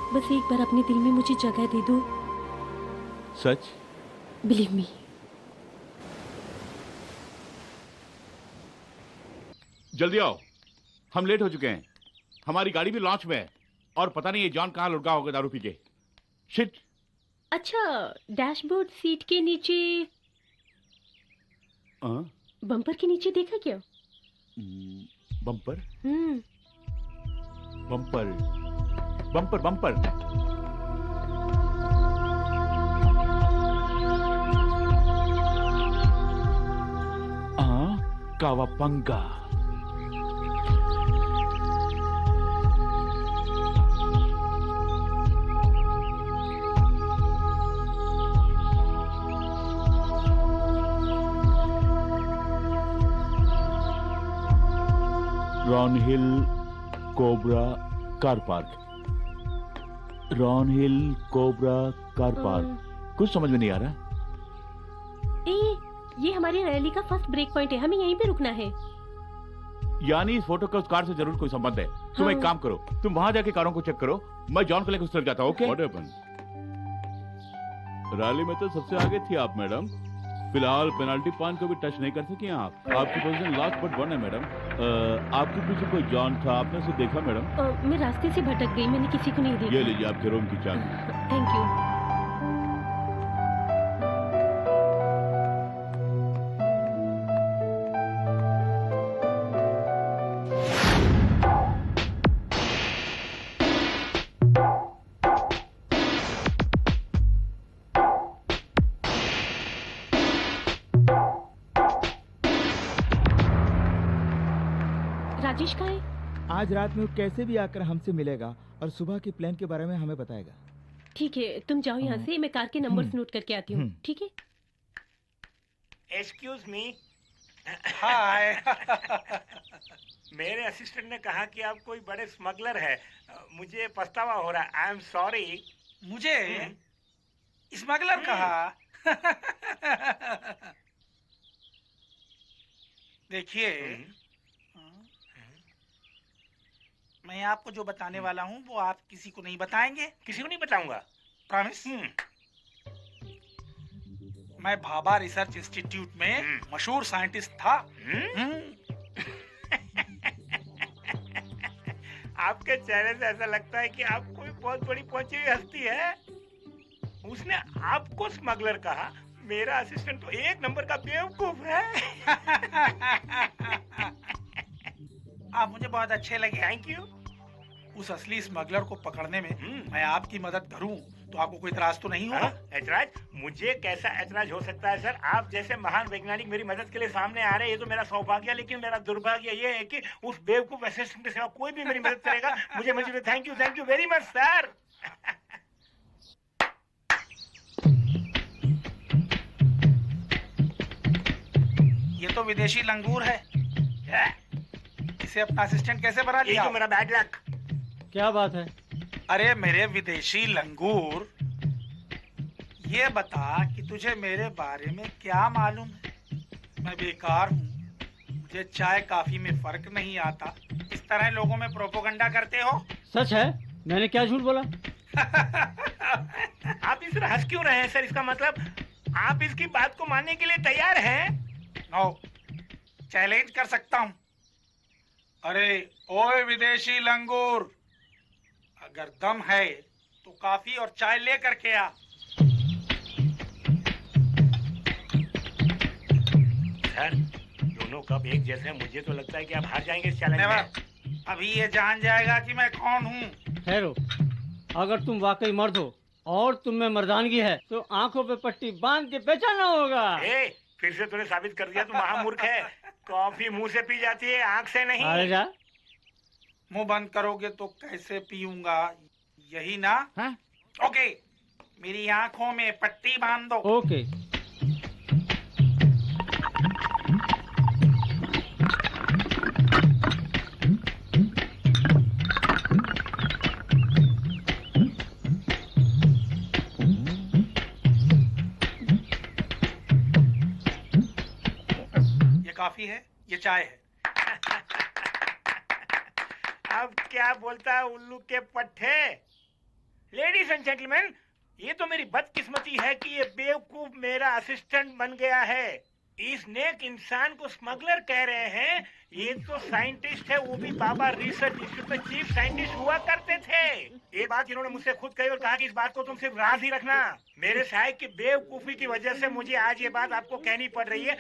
Speaker 7: बस एक बार अपने दिल में मुझे जगह दे दो।
Speaker 15: सच?
Speaker 7: Believe me.
Speaker 15: जल्दी आओ, हम लेट हो चुके हैं। हमारी गाड़ी भी लॉन्च में है और पता नहीं ये जॉन कहाँ लुढ़का होगा दारू पी के। शिट।
Speaker 7: अच्छा, डैशबोर्ड सीट के नीचे बम्पर के नीचे देखा क्या?
Speaker 15: Bumper? Bumper bumper bumper. Cowabunga. Ron Hill Cobra car park. Ron Hill Cobra car park. कुछ समझ में नहीं आ रहा।
Speaker 7: ये हमारी रैली का फर्स्ट ब्रेक पॉइंट है, हमें यहीं पे रुकना है।
Speaker 15: यानी इस फोटो का उस कार से जरूर कोई संबंध है। तुम एक काम करो, तुम वहां जाके कारों को चेक करो, मैं जॉन को लेकर उस तरफ जाता हूं। ओके? रैली में तो सबसे आगे थी आप मैडम। फिलहाल पेनाल्टी पॉइंट को भी टच नहीं कर सकी आप। आपकी पोजीशन लास्ट बट 1 है मैडम। आपके पीछे कोई जॉन था, आपने उसे देखा मैडम?
Speaker 7: मैं रास्ते से भटक गई, मैंने किसी को नहीं देखा।
Speaker 15: ये लीजिए आपके रूम की चाबी।
Speaker 7: Thank you. राजेश कहाँ है?
Speaker 11: आज रात में वो कैसे भी आकर हमसे मिलेगा और सुबह के प्लान के बारे में हमें बताएगा।
Speaker 7: ठीक है, तुम जाओ यहाँ से, मैं कार के नंबर्स नोट करके आती हूँ। ठीक है?
Speaker 5: Excuse me. हाय। मेरे असिस्टेंट ने कहा कि आप कोई बड़े स्मगलर है। मुझे पछतावा हो रहा है। I am sorry.
Speaker 13: मुझे स्मगलर कहा? देखिए, मैं आपको जो बताने वाला हूँ वो आप किसी को नहीं बताएंगे।
Speaker 5: किसी को नहीं बताऊंगा।
Speaker 13: प्रॉमिस? मैं भाभा रिसर्च इंस्टीट्यूट में मशहूर साइंटिस्ट था।
Speaker 5: आपके चेहरे से ऐसा लगता है कि आप कोई बहुत बड़ी पहुंची हुई हस्ती है। उसने आपको स्मगलर कहा। मेरा असिस्टेंट तो एक नंबर का बेवकूफ है।
Speaker 13: आप मुझे बहुत अच्छे लगे।
Speaker 5: Thank you.
Speaker 13: उस असली स्मगलर को पकड़ने में मैं आपकी मदद करूं तो आपको कोई इतराज तो नहीं होगा?
Speaker 5: ऐतराज? मुझे कैसा ऐतराज हो सकता है सर? आप जैसे महान वैज्ञानिक मेरी मदद के लिए सामने आ रहे हैं, ये तो मेरा सौभाग्य है। लेकिन मेरा दुर्भाग्य ये है कि उस बेवकूफ असिस्टेंट के सिवा कोई भी मेरी मदद करेगा मुझे मंजूर है। Thank you very much sir.
Speaker 13: ये तो विदेशी लंगूर है। इसे अपना असिस्टेंट कैसे बना लिया?
Speaker 5: ये तो मेरा बैड लक।
Speaker 10: क्या बात है?
Speaker 13: अरे मेरे विदेशी लंगूर, ये बता कि तुझे मेरे बारे में क्या मालूम है? मैं बेकार हूँ, मुझे चाय काफी में फर्क नहीं आता। इस तरह लोगों में प्रोपोगंडा करते हो।
Speaker 10: सच है, मैंने क्या झूठ बोला?
Speaker 5: आप इस तरह हंस क्यों रहे हैं सर? इसका मतलब आप इसकी बात को मानने के लिए तैयार हैं?
Speaker 13: नो, चैलेंज कर सकता हूँ। अरे ओए विदेशी लंगूर, अगर दम है तो काफी और चाय लेकर के आ।
Speaker 5: सर, दोनों कप एक जैसे हैं। मुझे तो लगता है कि आप हार जाएंगे इस चैलेंज में।
Speaker 13: अभी ये जान जाएगा कि मैं कौन हूँ।
Speaker 10: ठहरो, अगर तुम वाकई मर्द हो और तुम में मर्दानगी है तो आंखों पे पट्टी बांध के पहचानना होगा।
Speaker 5: फिर से तूने साबित कर दिया तू महामूर्ख है। कॉफी मुंह से पी जाती है, आंख से नहीं।
Speaker 10: अरे जा।
Speaker 13: मुंह बंद करोगे तो कैसे पीऊंगा, यही ना? ओके, मेरी आंखों में पट्टी बांध दो।
Speaker 10: ओके।
Speaker 13: ये काफी है, ये चाय है।
Speaker 5: अब क्या बोलता है उल्लू के पट्टे? लेडीज एंड जेंटलमैन, ये तो मेरी बदकिस्मती है कि ये बेवकूफ मेरा असिस्टेंट बन गया है। इस नेक इंसान को स्मगलर कह रहे हैं। ये तो साइंटिस्ट है, वो भी बाबा रिसर्च इंस्टीट्यूट में चीफ साइंटिस्ट हुआ करते थे। ये बात इन्होंने मुझसे खुद कही और कहा कि इस बात को तुम सिर्फ राज ही रखना। मेरे साहब की बेवकूफी की वजह से मुझे आज ये बात आपको कहनी पड़ रही है।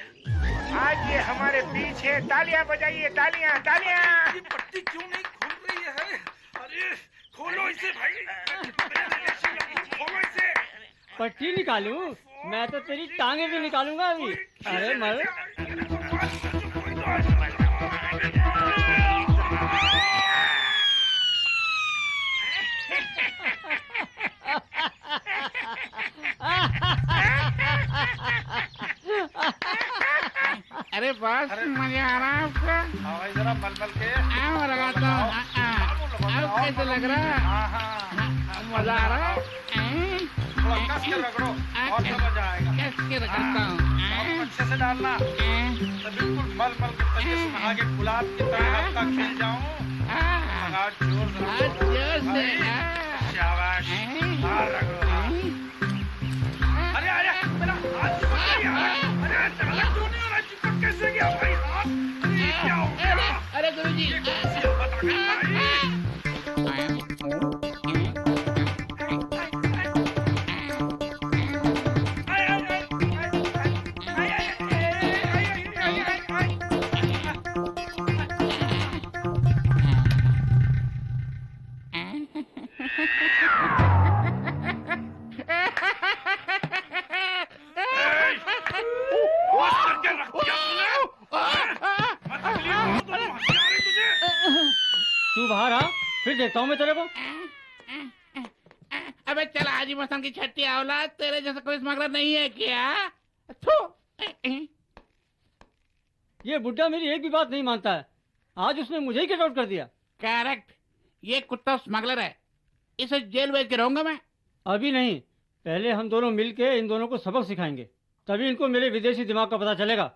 Speaker 5: आज ये हमारे पीछे। तालियां बजाइए, तालियां तालियां।
Speaker 13: ये पट्टी क्यों नहीं खुल रही है? अरे खोलो इसे भाई, खोलो इसे।
Speaker 10: पट्टी निकालूं? मैं तो तेरी टांगे भी निकालूंगा अभी। अरे मर।
Speaker 11: अरे बस मजा आ रहा है आपको?
Speaker 13: हाँ भाई, जरा मलमल के
Speaker 11: लगाता हूँ। अब कैसे लग रहा है? मजा आ रहा है?
Speaker 13: थोड़ा कस के रगड़ो और समझ आएगा।
Speaker 11: कस के रगड़ता हूँ।
Speaker 13: अच्छे से डालना, तो बिल्कुल मलमल के तरीके से नहा के गुलाब की तरह हल्का खिल जाऊं। जोर से शाबाश। रगड़ो। अरे अरे मेरा हाथ चिपक गया। अरे चालक क्यों नहीं हो रहा? चिपक कैसे गया भाई हाथ? अरे क्या हो गया?
Speaker 11: अरे गुरुजी,
Speaker 10: तू बाहर आ, फिर देखता हूँ मैं तेरे को।
Speaker 11: अबे चल हाजी मस्तान की छठी औलाद, तेरे जैसा कोई स्मगलर नहीं है क्या? थू।
Speaker 10: ये बुड्ढा मेरी एक भी बात नहीं मानता है। आज उसने मुझे ही गेट आउट कर दिया।
Speaker 15: करेक्ट, ये कुत्ता स्मगलर है, इसे जेल भेज के रहूंगा मैं।
Speaker 10: अभी नहीं, पहले हम दोनों मिलके इन दोनों को सबक सिखाएंगे, तभी इनको मेरे विदेशी दिमाग का पता चलेगा।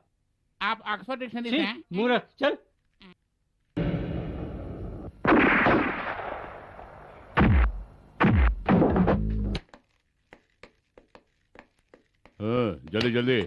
Speaker 15: आप ऑक्सफोर्ड डिक्शनरी से हैं?
Speaker 10: मुंह रख, चल।
Speaker 1: जल्दी जल्दी।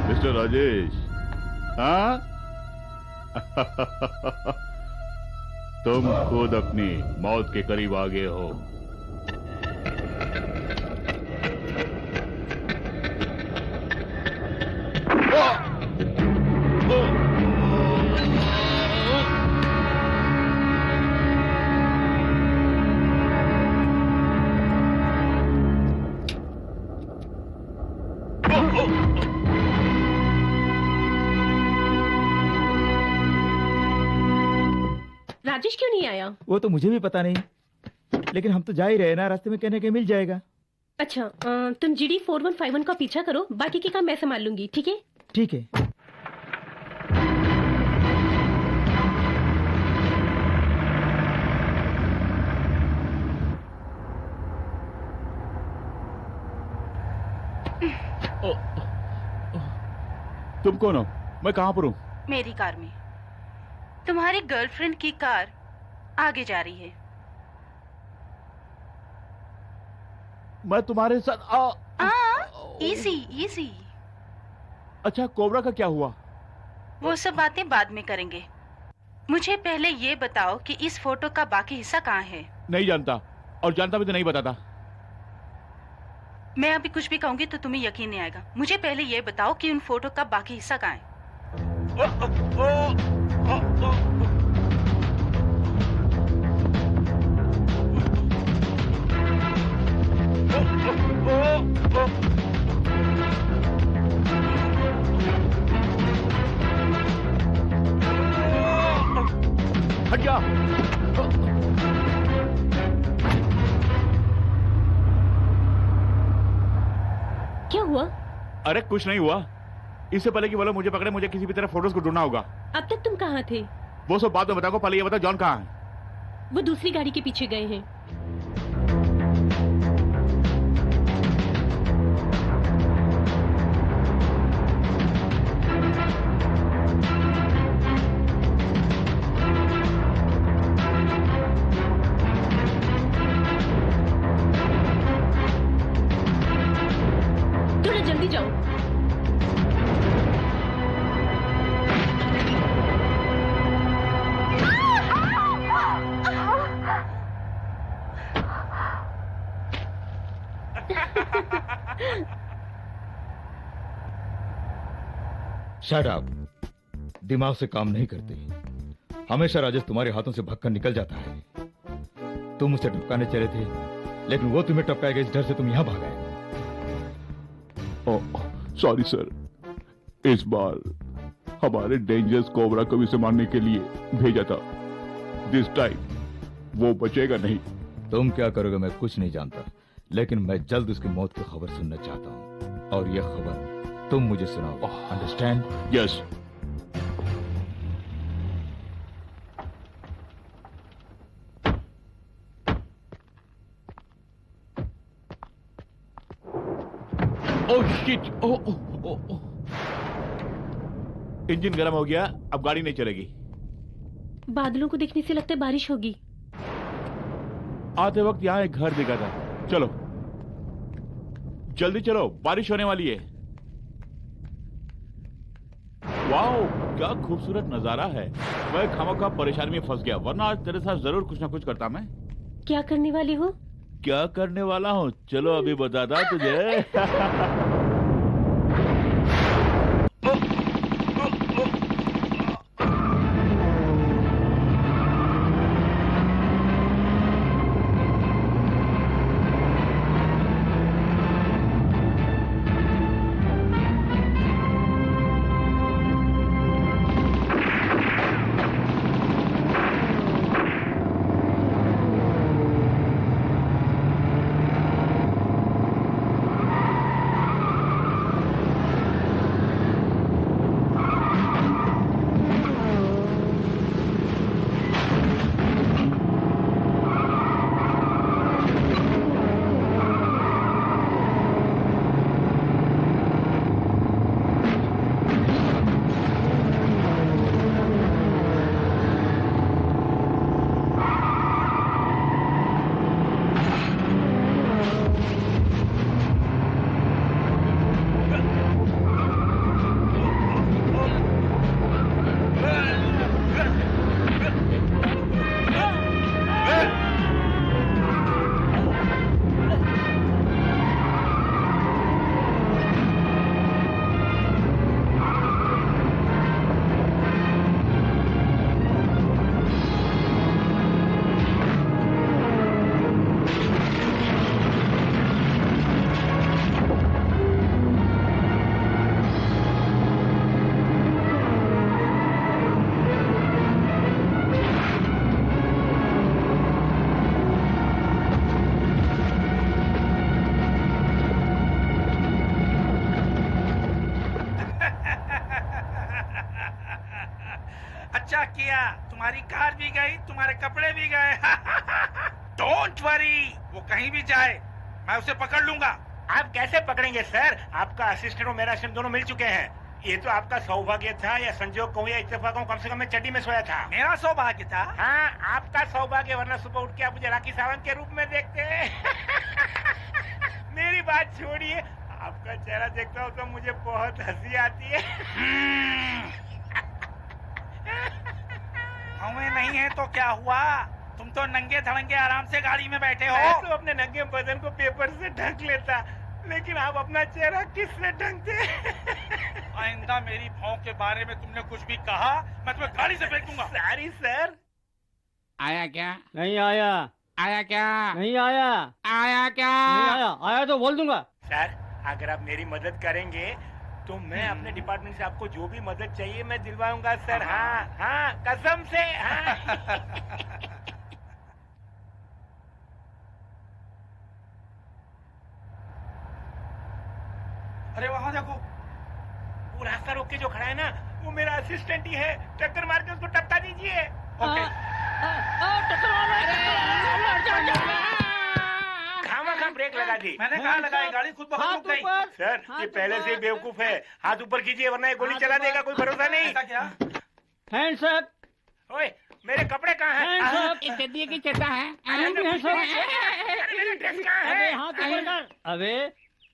Speaker 1: मिस्टर राजेश, हाँ? तुम खुद अपनी मौत के करीब आ गए हो।
Speaker 7: राजेश क्यों नहीं आया?
Speaker 11: वो तो मुझे भी पता नहीं, लेकिन हम तो जा ही रहे ना, रास्ते में कहने के मिल जाएगा।
Speaker 7: अच्छा, तुम GD 4151 का पीछा करो, बाकी के काम मैं संभाल लूंगी, ठीक है?
Speaker 11: ठीक है।
Speaker 1: तुम कौन हो? मैं कहाँ पर हूँ?
Speaker 8: मेरी कार में। तुम्हारी गर्लफ्रेंड की कार आगे जा रही है।
Speaker 1: मैं तुम्हारे साथ
Speaker 8: इजी इजी।
Speaker 1: अच्छा, कोबरा का क्या हुआ?
Speaker 8: वो सब बातें बाद में करेंगे। मुझे पहले ये बताओ कि इस फोटो का बाकी हिस्सा कहाँ है?
Speaker 1: नहीं जानता, और जानता भी तो नहीं बताता।
Speaker 8: मैं अभी कुछ भी कहूंगी तो तुम्हें यकीन नहीं आएगा। मुझे पहले ये बताओ कि उन फोटो का बाकी हिस्सा कहाँ है?
Speaker 1: हट जा।
Speaker 7: क्या हुआ?
Speaker 1: अरे कुछ नहीं हुआ। इससे पहले कि बोलो मुझे पकड़े, मुझे किसी भी तरह फोटोज को ढूंढना होगा।
Speaker 7: अब तक तुम कहाँ थे?
Speaker 1: वो सब बाद में बताओ, पहले ये बताओ जॉन कहाँ है?
Speaker 7: वो दूसरी गाड़ी के पीछे गए हैं। थोड़ा जल्दी जाओ।
Speaker 3: Shut up. दिमाग से काम नहीं करते। हमेशा राजेश तुम्हारे हाथों से भागकर निकल जाता है। तुम उसे टपकाने चले थे, लेकिन वो तुम्हें टपकाएगा, इस डर से तुम यहां भाग आए।
Speaker 1: सॉरी सर, इस बार हमारे डेंजरस कोबरा को इसे मारने के लिए भेजा था। दिस टाइम वो बचेगा नहीं।
Speaker 3: तुम क्या करोगे मैं कुछ नहीं जानता, लेकिन मैं जल्द उसकी मौत की खबर सुनना चाहता हूँ, और यह खबर तुम मुझे सुनाओ। Understand?
Speaker 1: Yes. Oh shit. Oh engine गर्म हो गया, अब गाड़ी नहीं चलेगी।
Speaker 7: बादलों को देखने से लगता है बारिश होगी।
Speaker 1: आते वक्त यहाँ एक घर दिखा था। चलो जल्दी चलो, बारिश होने वाली है। वाओ, क्या खूबसूरत नजारा है। मैं खामखा परेशानी में फंस गया, वरना आज तेरे साथ जरूर कुछ ना कुछ करता मैं।
Speaker 7: क्या करने वाले हो?
Speaker 1: क्या करने वाला हूँ? चलो अभी बताता तुझे।
Speaker 13: अच्छा किया, तुम्हारी कार भी गई, तुम्हारे कपड़े भी गए। डोंट वरी, वो कहीं भी जाए मैं उसे पकड़ लूंगा।
Speaker 5: आप कैसे पकड़ेंगे सर? आपका असिस्टेंट और मेरा असिस्टेंट दोनों मिल चुके हैं। ये तो आपका सौभाग्य था, या संजोग कहूँ या इत्तेफाक कहूँ, कम से कम मैं चड्डी में सोया था।
Speaker 13: मेरा सौभाग्य था?
Speaker 5: हाँ, आपका सौभाग्य, वरना सुबह उठ के आप मुझे राखी सावंत के रूप में देखते। मेरी बात छोड़िए, आपका चेहरा देखता हूँ तो मुझे बहुत हंसी आती है।
Speaker 13: हमें नहीं है तो क्या हुआ? तुम तो नंगे धड़ंगे आराम से गाड़ी में बैठे हो।
Speaker 5: मैं तो अपने नंगे बदन को पेपर से ढक लेता, लेकिन आप अपना चेहरा किससे ढकते?
Speaker 13: आइंदा मेरी भौं के बारे में तुमने कुछ भी कहा, मैं तुम्हें गाड़ी से फेंक दूंगा।
Speaker 5: Sorry sir.
Speaker 10: आया क्या? नहीं आया।
Speaker 5: आया क्या?
Speaker 10: नहीं आया।
Speaker 5: आया क्या?
Speaker 10: नहीं आया। आया तो बोल दूंगा।
Speaker 5: सर, अगर आप मेरी मदद करेंगे तो मैं अपने डिपार्टमेंट से आपको जो भी मदद चाहिए मैं दिलवाऊंगा सर। हाँ हाँ, कसम से। हाँ।
Speaker 13: अरे वहाँ देखो,
Speaker 5: वो रास्ता रोक के जो खड़ा है ना, वो मेरा असिस्टेंट ही है। टक्कर मार के उसको टपका दीजिए। ओके। खामा ब्रेक लगा दी।
Speaker 13: मैंने कहा लगाई, गाड़ी खुद ब खुद रुक गई।
Speaker 5: सर, ये पहले से ही बेवकूफ है। हाथ ऊपर कीजिए वरना ये गोली चला देगा, कोई भरोसा नहीं।
Speaker 13: ऐसा क्या?
Speaker 10: Hands up.
Speaker 5: ओए, मेरे कपड़े कहाँ हैं?
Speaker 10: Hands up.
Speaker 5: इस गद्दी की चटा है।
Speaker 10: Hands up.
Speaker 5: मेरा ड्रेस कहाँ है?
Speaker 10: अबे हाथ ऊपर कर। अबे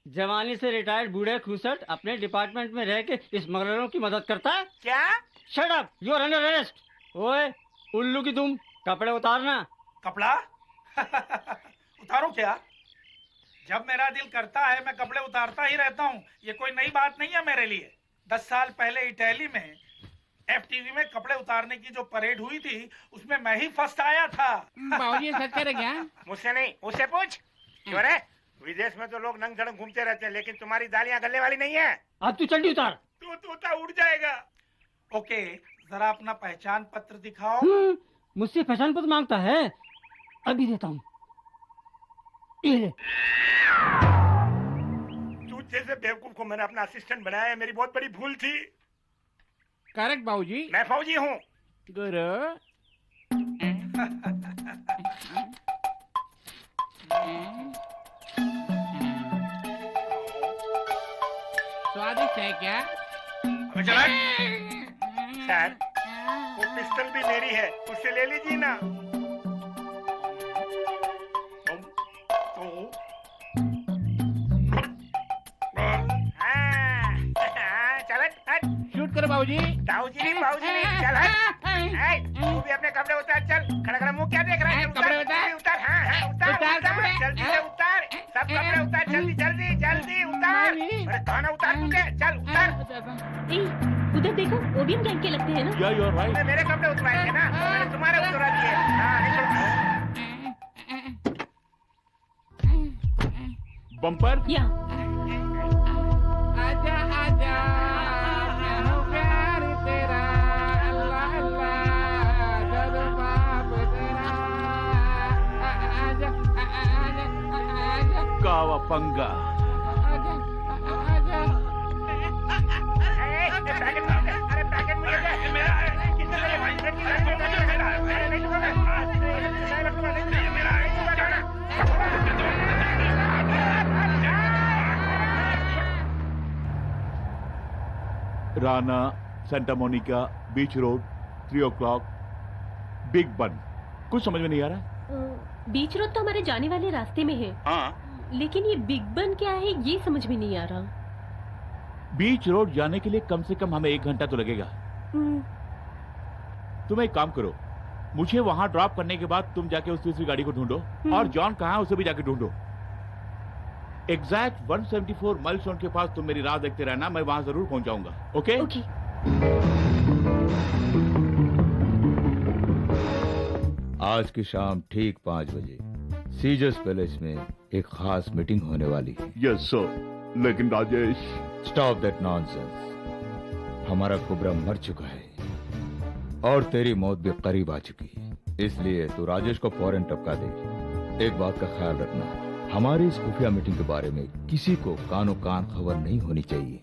Speaker 10: जवानी से रिटायर्ड बूढ़े खुसट अपने डिपार्टमेंट में रह के स्मगलरों की मदद करता है
Speaker 5: क्या?
Speaker 10: Shut up, you are under arrest. ओए उल्लू की तुम, कपड़े उतारना।
Speaker 13: कपड़ा? उतारो क्या? जब मेरा दिल करता है मैं कपड़े उतारता ही रहता हूँ। ये कोई नई बात नहीं है मेरे लिए। 10 साल पहले इटली में FTV में कपड़े उतारने की जो परेड हुई थी, उसमें मैं ही फर्स्ट आया था।
Speaker 5: बाबूजी सच कह रहे क्या? मुझसे नहीं, उससे पूछ। क्यों रे? विदेश में तो लोग नंग धड़ंग घूमते रहते हैं, लेकिन तुम्हारी दालियां गलने वाली नहीं है।
Speaker 10: अब तू चड्डी उतार।
Speaker 5: तो तोता उड़ जाएगा।
Speaker 13: ओके, जरा अपना पहचान पत्र दिखाओ।
Speaker 10: मुझसे पहचान पत्र मांगता है? अभी देता हूँ। ये ले।
Speaker 5: तू जैसे बेवकूफ को मैंने अपना असिस्टेंट बनाया, मेरी बहुत बड़ी भूल थी।
Speaker 11: करेक्ट बाबूजी।
Speaker 5: मैं फौजी हूँ।
Speaker 11: गुरु। स्वादिष्ट है क्या?
Speaker 5: सर, वो पिस्टल भी मेरी है, उससे ले लीजिए ना।
Speaker 11: शूट करो बाबूजी।
Speaker 5: ताऊजी नहीं, बाबूजी नहीं, चल हट। तू भी अपने कपड़े उतार, चल। खड़ा खड़ा मुंह क्या देख रहा है?
Speaker 11: कपड़े उतार।
Speaker 5: उतार। हाँ हाँ, उतार कपड़े, जल्दी से उतार। सब कपड़े उतार, जल्दी जल्दी जल्दी उतार। अरे खाना उतार तुझे, चल उतार।
Speaker 7: उधर देखो, ओबियम गैंग के लगते हैं ना?
Speaker 15: Yeah, you're right.
Speaker 5: मेरे कपड़े उतराए थे ना, मैंने तुम्हारे उतरा दिए। हाँ,
Speaker 15: बम्पर?
Speaker 7: या
Speaker 11: आजा आजा, मैं हूँ प्यार तेरा, अल्लाह अल्लाह, जब बाप तेरा, आजा आजा आजा,
Speaker 15: कावा पंगा।
Speaker 5: अरे पैकेट मुझे दे। मेरा है। किसने मेरे भाई?
Speaker 15: राना, सेंटा मोनिका, बीच रोड, 3 o'clock, बिग बन। कुछ समझ में नहीं आ रहा।
Speaker 7: बीच रोड तो हमारे जाने वाले रास्ते में है।
Speaker 15: हाँ,
Speaker 7: लेकिन ये बिग बन क्या है ये समझ में नहीं आ रहा।
Speaker 15: बीच रोड जाने के लिए कम से कम हमें 1 घंटा तो लगेगा। तुम एक काम करो, मुझे वहां ड्रॉप करने के बाद तुम जाके उस दूसरी गाड़ी को ढूंढो, और जॉन कहाँ है उसे भी जाके ढूंढो। एग्जैक्ट 174 माइलस्टोन के पास तुम मेरी राह देखते रहना, मैं वहां जरूर पहुंच जाऊंगा। ओके?
Speaker 7: ओके।
Speaker 3: आज की शाम ठीक 5 बजे सीजर्स पैलेस में एक खास मीटिंग होने वाली है।
Speaker 15: Yes sir. लेकिन राजेश।
Speaker 3: Stop that nonsense. हमारा कुबरा मर चुका है और तेरी मौत भी करीब आ चुकी है, इसलिए तू राजेश को फौरन टपका दे। एक बात का ख्याल रखना, हमारी इस खुफिया मीटिंग के बारे में किसी को कानो कान खबर नहीं होनी चाहिए।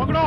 Speaker 15: पकड़ो।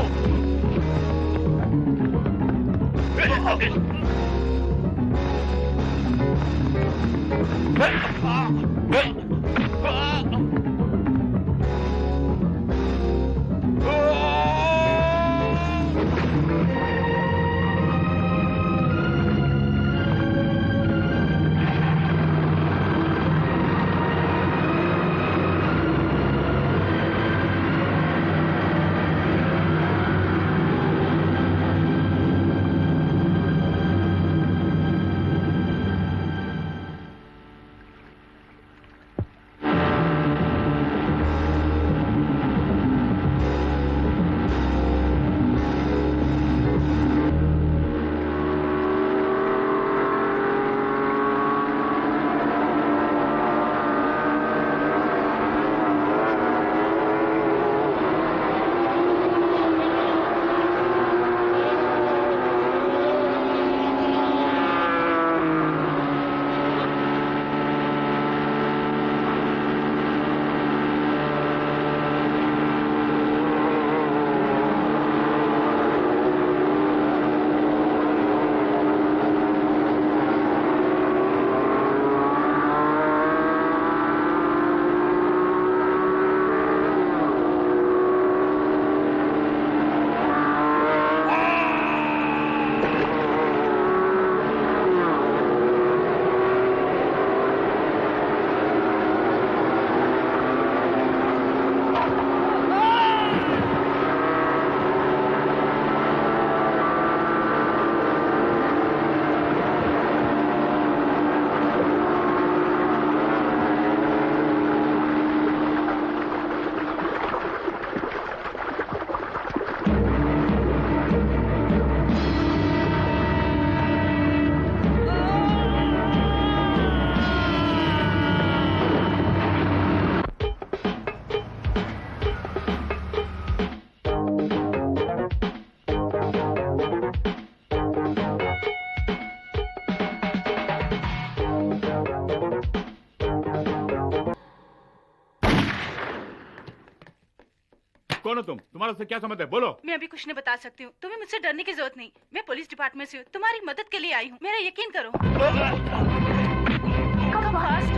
Speaker 15: कौन हो तुम? तुम्हारा उससे क्या संबंध है? बोलो।
Speaker 8: मैं अभी कुछ नहीं बता सकती हूँ। तुम्हें मुझसे डरने की जरूरत नहीं। मैं पुलिस डिपार्टमेंट से हूँ, तुम्हारी मदद के लिए आई हूँ। मेरा यकीन करो। Come fast.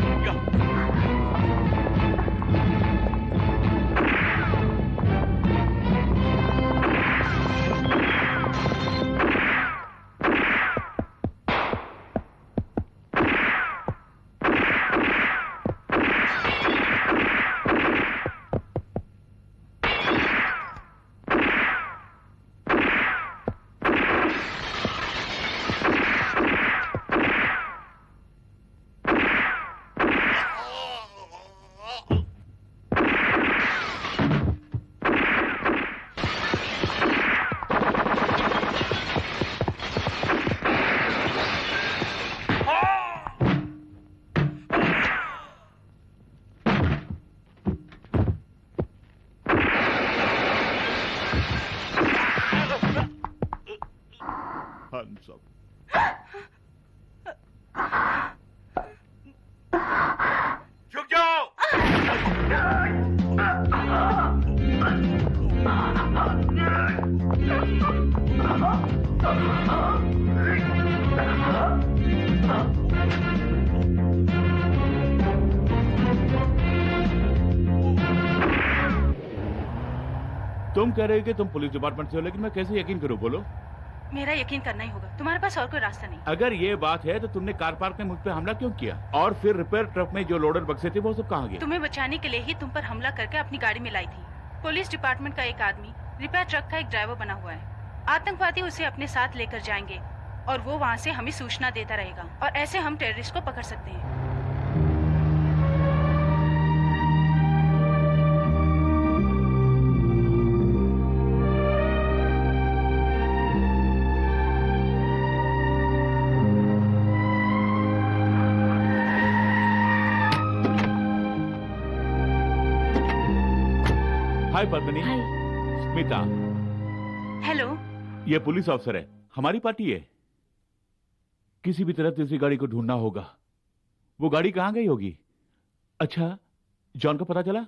Speaker 15: रुक जाओ। तुम कह रहे हो कि तुम पुलिस डिपार्टमेंट से हो, लेकिन मैं कैसे यकीन करूं? बोलो।
Speaker 8: मेरा यकीन करना ही होगा, तुम्हारे पास और कोई रास्ता नहीं।
Speaker 15: अगर ये बात है तो तुमने कार पार्क में मुझ पे हमला क्यों किया? और फिर रिपेयर ट्रक में जो लोडर बक्से थे वो सब कहाँ गए?
Speaker 8: तुम्हें बचाने के लिए ही तुम पर हमला करके अपनी गाड़ी में लाई थी। पुलिस डिपार्टमेंट का एक आदमी रिपेयर ट्रक का एक ड्राइवर बना हुआ है। आतंकवादी उसे अपने साथ लेकर जाएंगे और वो वहाँ से हमें सूचना देता रहेगा और ऐसे हम टेररिस्ट को पकड़ सकते हैं।
Speaker 15: हाय पद्मिनी।
Speaker 7: हाय।
Speaker 15: स्मिता।
Speaker 8: हेलो।
Speaker 15: ये पुलिस ऑफिसर है, हमारी पार्टी है। किसी भी तरह तीसरी गाड़ी को ढूंढना होगा। वो गाड़ी कहाँ गई होगी? अच्छा, जॉन का पता चला?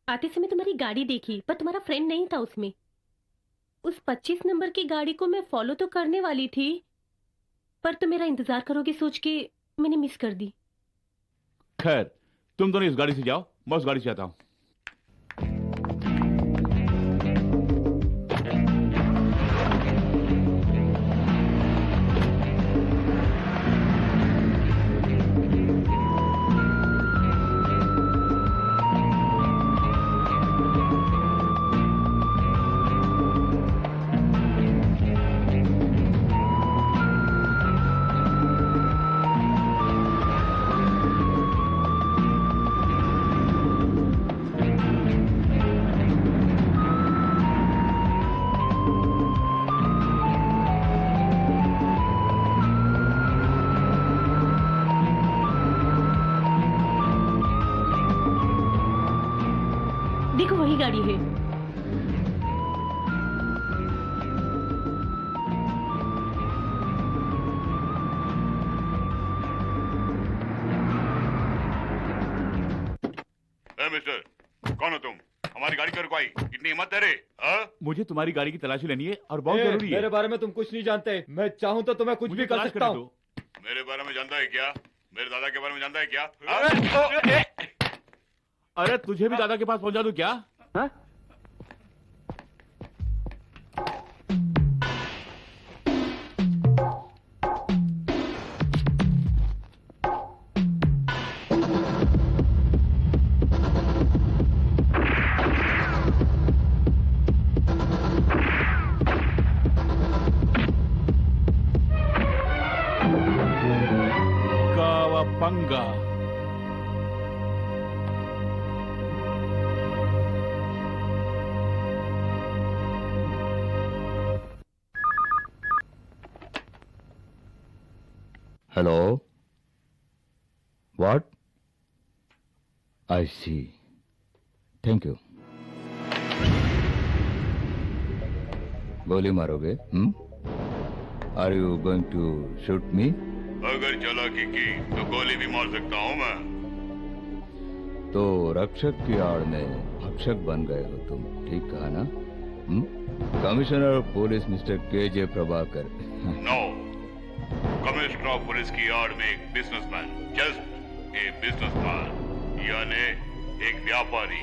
Speaker 7: आते समय तुम्हारी गाड़ी देखी, पर तुम्हारा फ्रेंड नहीं था उसमें। उस 25 नंबर की गाड़ी को मैं फॉलो तो करने वाली थी, पर तुम मेरा इंतजार करोगे सोच के मैंने मिस कर दी।
Speaker 15: खैर, तुम दोनों इस गाड़ी से जाओ, मैं उस गाड़ी से आता हूं।
Speaker 7: देखो वही गाड़ी है।
Speaker 1: मिस्टर, कौन हो तुम? हमारी गाड़ी क्यों रुकवाई? इतनी हिम्मत है रे?
Speaker 15: मुझे तुम्हारी गाड़ी की तलाशी लेनी है और बहुत जरूरी है।
Speaker 16: मेरे बारे में तुम कुछ नहीं जानते। मैं चाहूं तो तुम्हें कुछ भी कर सकता हूं।
Speaker 1: मेरे बारे में जानता है क्या? मेरे दादा के बारे में जानता है क्या?
Speaker 15: अरे तुझे भी दादा के पास पहुंचा दूं क्या? हा? Kawabanga.
Speaker 3: Hello? What? I see. Thank you. गोली मारोगे? Are you going to shoot me?
Speaker 1: अगर चालाकी की तो गोली भी मार सकता हूँ मैं।
Speaker 3: तो रक्षक की आड़ में भक्षक बन गए हो तुम, ठीक कहा ना? Commissioner of police mister K J. Prabhakar.
Speaker 1: No, commissioner of police की आड़ में एक बिजनेसमैन, जस्ट ए बिजनेसमैन, यानी एक व्यापारी।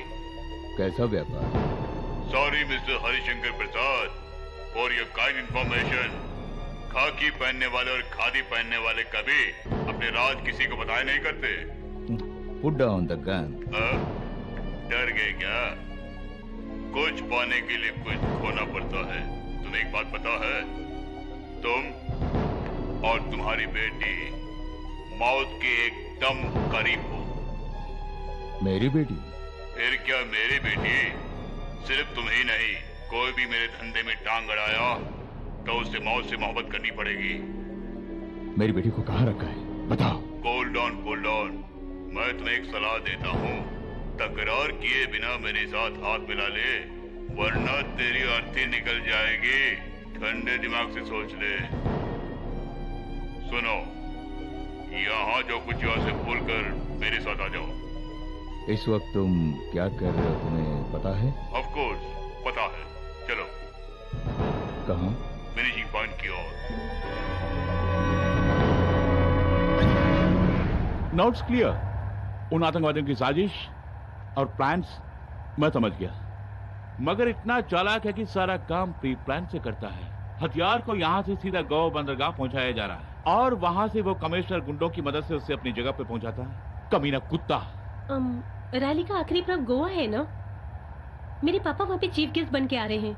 Speaker 3: कैसा व्यापार?
Speaker 1: Sorry mister Harishankar Prasad, for your kind information, खाकी पहनने वाले और खादी पहनने वाले कभी अपने राज किसी को बताया नहीं करते।
Speaker 3: Put down the gun.
Speaker 1: डर गए क्या? कुछ पाने के लिए कुछ खोना पड़ता है। तुम्हें एक बात पता है? तुम और तुम्हारी बेटी मौत के एकदम करीब हो।
Speaker 3: मेरी बेटी?
Speaker 1: फिर क्या मेरी बेटी? सिर्फ तुम ही नहीं, कोई भी मेरे धंधे में टांग अड़ाया तो उससे मौत से मोहब्बत करनी पड़ेगी।
Speaker 3: मेरी बेटी को कहाँ रखा है? बताओ।
Speaker 1: Cold on. मैं तुम्हें एक सलाह देता हूँ, तकरार किए बिना मेरे साथ हाथ मिला ले, वरना तेरी अर्थी निकल जाएगी। ठंडे दिमाग से सोच ले। सुनो, यहाँ जो कुछ यहाँ से भूल कर मेरे साथ आ जाओ।
Speaker 3: इस वक्त तुम क्या कर रहे हो तुम्हें पता है?
Speaker 1: ऑफ कोर्स पता है। चलो।
Speaker 3: कहाँ?
Speaker 1: फिनिशिंग पॉइंट की ओर।
Speaker 15: Now it's clear. उन आतंकवादियों की साजिश और प्लान्स मैं समझ गया, मगर इतना चालाक है कि सारा काम प्री प्लान से करता है। हथियार को यहाँ से सीधा गौ बंदरगाह पहुंचाया जा रहा है और वहां से वो कमिश्नर गुंडों की मदद से उसे अपनी जगह पे पहुंचाता है। कमीना कुत्ता।
Speaker 7: रैली का आखिरी पर्व गोवा है ना? मेरे पापा वहाँ पे चीफ गेस्ट बन के आ रहे हैं।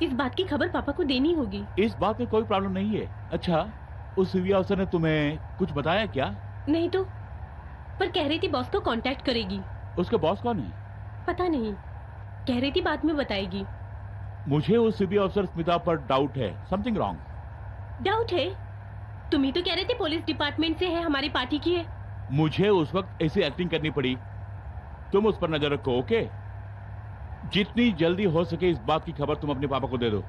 Speaker 7: इस बात की खबर पापा को देनी होगी।
Speaker 15: इस बात में कोई प्रॉब्लम नहीं है। अच्छा, उस सीवी अफसर ने तुम्हें कुछ बताया क्या?
Speaker 7: नहीं तो, पर कह रही थी बॉस को कांटेक्ट करेगी।
Speaker 15: उसके बॉस कौन है?
Speaker 7: पता नहीं, कह रही थी बाद में बताएगी।
Speaker 15: मुझे उस सीबी अफसर स्मिता पर डाउट है। Something wrong.
Speaker 7: डाउट है? तुम ही तो कह रहे थे पुलिस डिपार्टमेंट से है, हमारी पार्टी की है।
Speaker 15: मुझे उस वक्त ऐसी एक्टिंग करनी पड़ी। तुम उस पर नजर रखो, ओके? जितनी जल्दी हो सके इस बात की खबर तुम अपने पापा को दे दो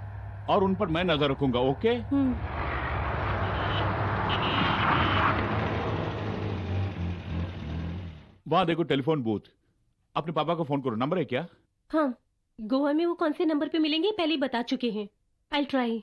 Speaker 15: और उन पर मैं नजर रखूंगा, ओके? वहां देखो टेलीफोन बूथ, अपने पापा को फोन करो। नंबर है क्या?
Speaker 7: हाँ, गोवा में वो कौन से नंबर पे मिलेंगे पहले ही बता चुके हैं। I'll try.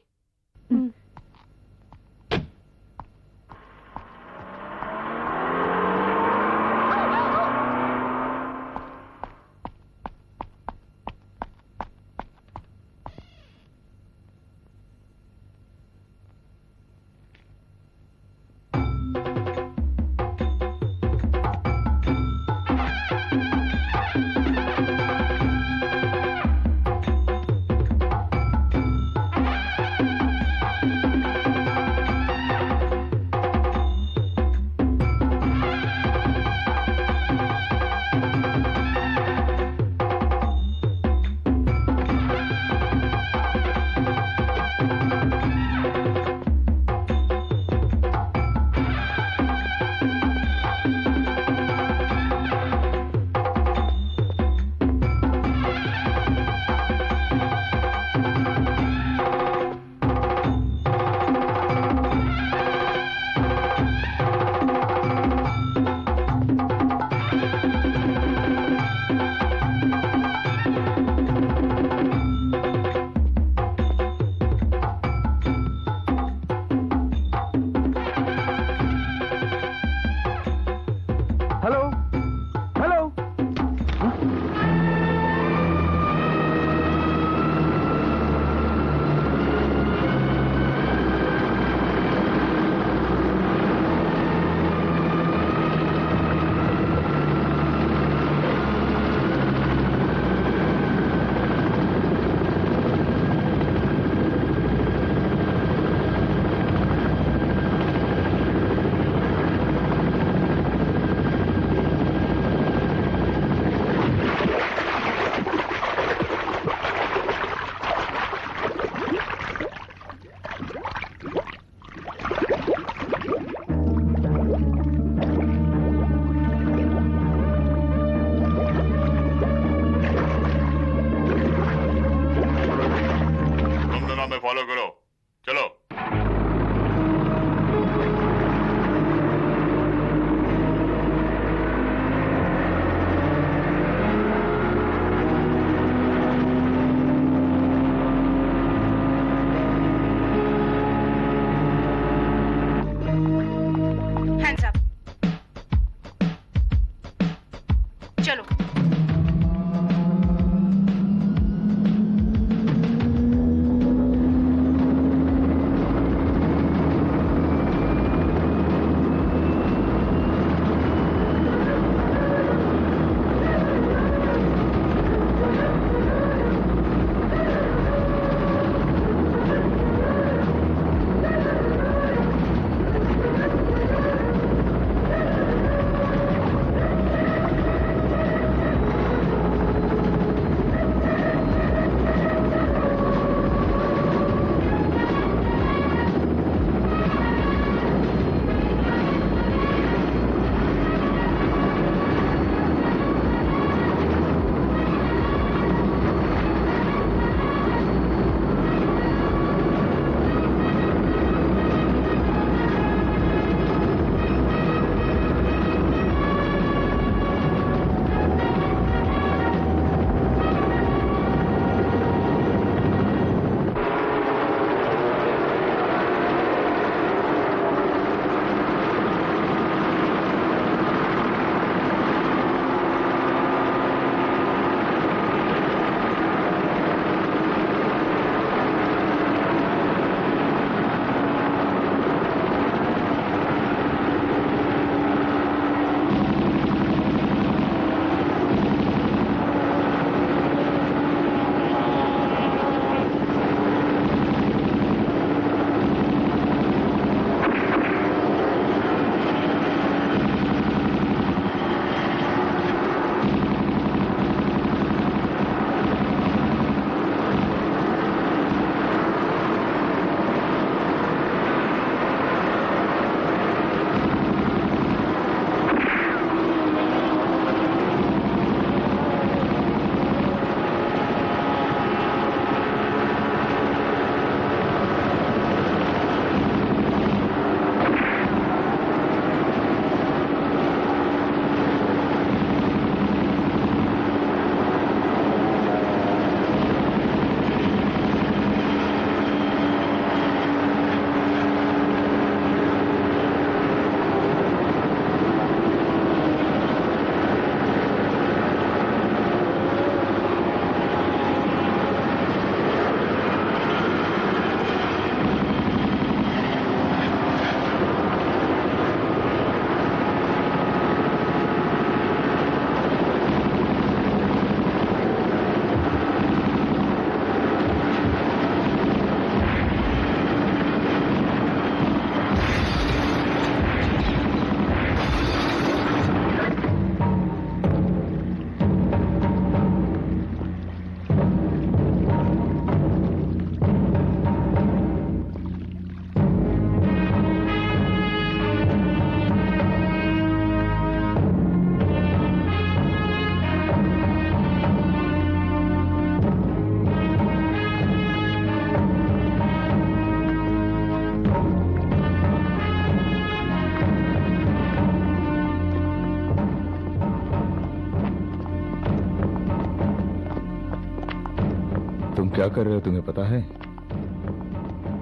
Speaker 3: क्या कर रहे हो तुम्हें पता है?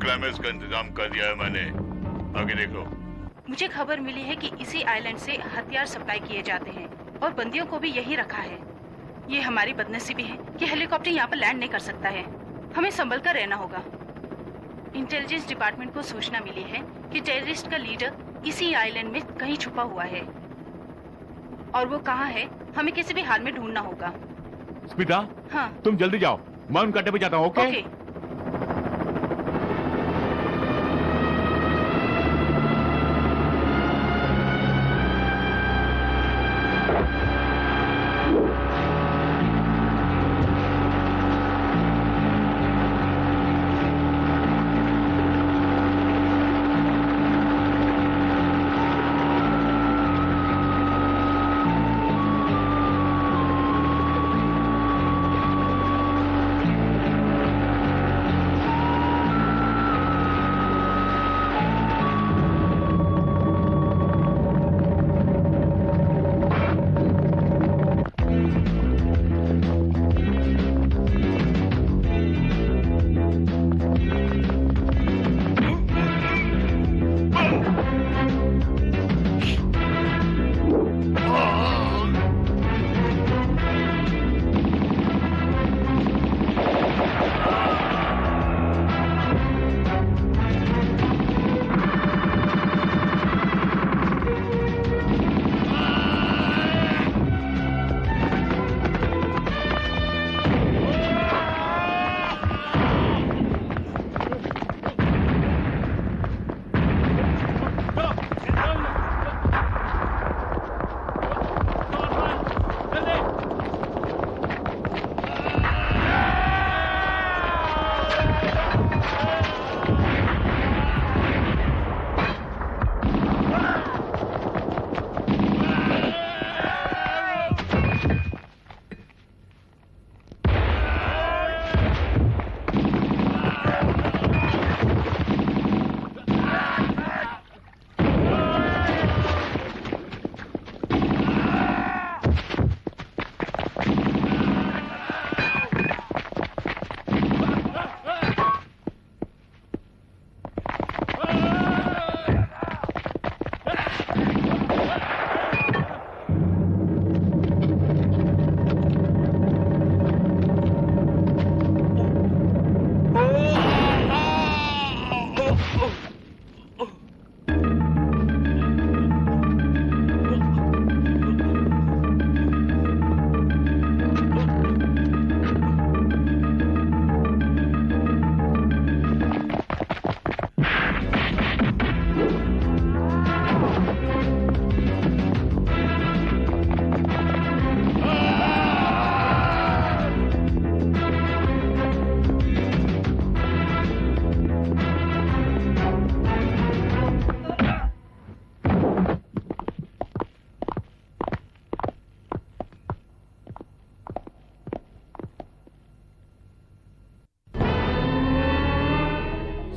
Speaker 1: क्लाइमेक्स का इंतजाम कर दिया है मैंने, आगे देखो।
Speaker 8: मुझे खबर मिली है कि इसी आइलैंड से हथियार सप्लाई किए जाते हैं और बंदियों को भी यही रखा है। ये हमारी बदनसीबी है कि हेलीकॉप्टर यहाँ पर लैंड नहीं कर सकता है। हमें संभल कर रहना होगा। इंटेलिजेंस डिपार्टमेंट को सूचना मिली है कि टेररिस्ट का लीडर इसी आइलैंड में कहीं छुपा हुआ है और वो कहाँ है हमें किसी भी हाल में ढूंढना होगा।
Speaker 15: स्मिता,
Speaker 8: हाँ।
Speaker 15: तुम जल्दी जाओ, मैं उनका अड्डे पे जाता हूँ। ओके?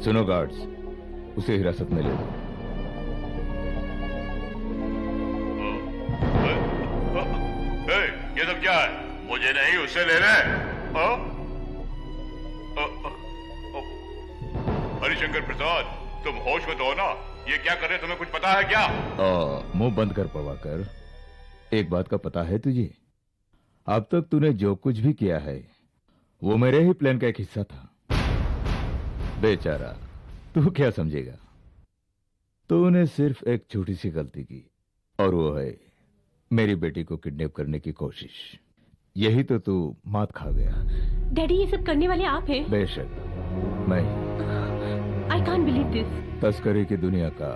Speaker 3: सुनो गार्ड्स, उसे हिरासत में ले लो।
Speaker 1: ये सब क्या है? मुझे नहीं, उसे ले ले। हरिशंकर प्रसाद, तुम होश में तो हो ना? ये क्या कर रहे, तुम्हें कुछ पता है क्या?
Speaker 3: मुंह बंद कर पवाकर। एक बात का पता है तुझे? अब तक तूने जो कुछ भी किया है वो मेरे ही प्लान का एक हिस्सा था। बेचारा, तू क्या समझेगा? तूने सिर्फ एक छोटी सी गलती की और वो है मेरी बेटी को किडनैप करने की कोशिश। यही तो तू मात खा गया।
Speaker 7: डैडी, ये सब करने वाले आप हैं?
Speaker 3: बेशक, मैं।
Speaker 7: I can't believe this.
Speaker 3: तस्करी की दुनिया का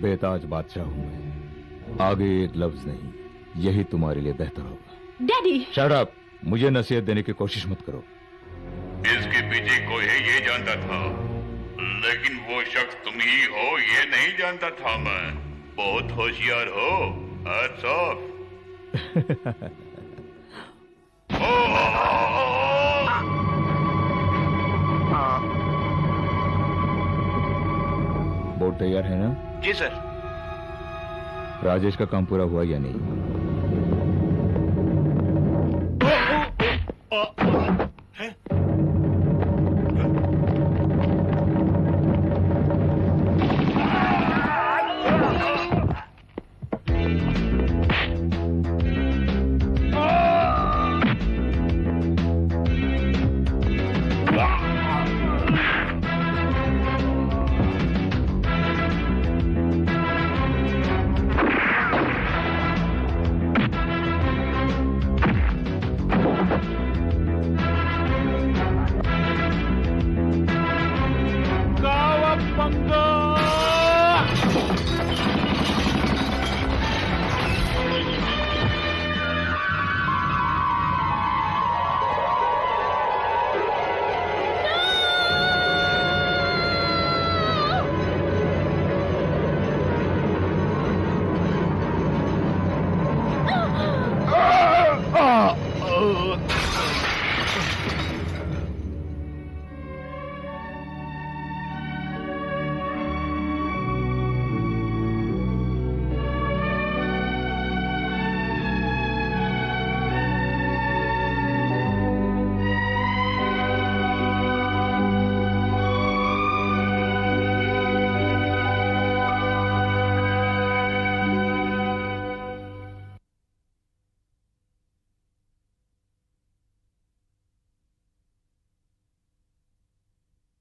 Speaker 3: बेताज बादशाह हूं मैं। आगे एक लफ्ज नहीं, यही तुम्हारे लिए बेहतर होगा।
Speaker 7: डैडी!
Speaker 3: Shut up! मुझे नसीहत देने की कोशिश मत करो।
Speaker 1: इसके पीछे कोई है ये जानता था, लेकिन वो शख्स तुम ही हो ये नहीं जानता था मैं। बहुत होशियार हो। Hats off.
Speaker 3: बोर्ड तैयार है ना?
Speaker 5: जी सर।
Speaker 3: राजेश का काम पूरा हुआ या नहीं?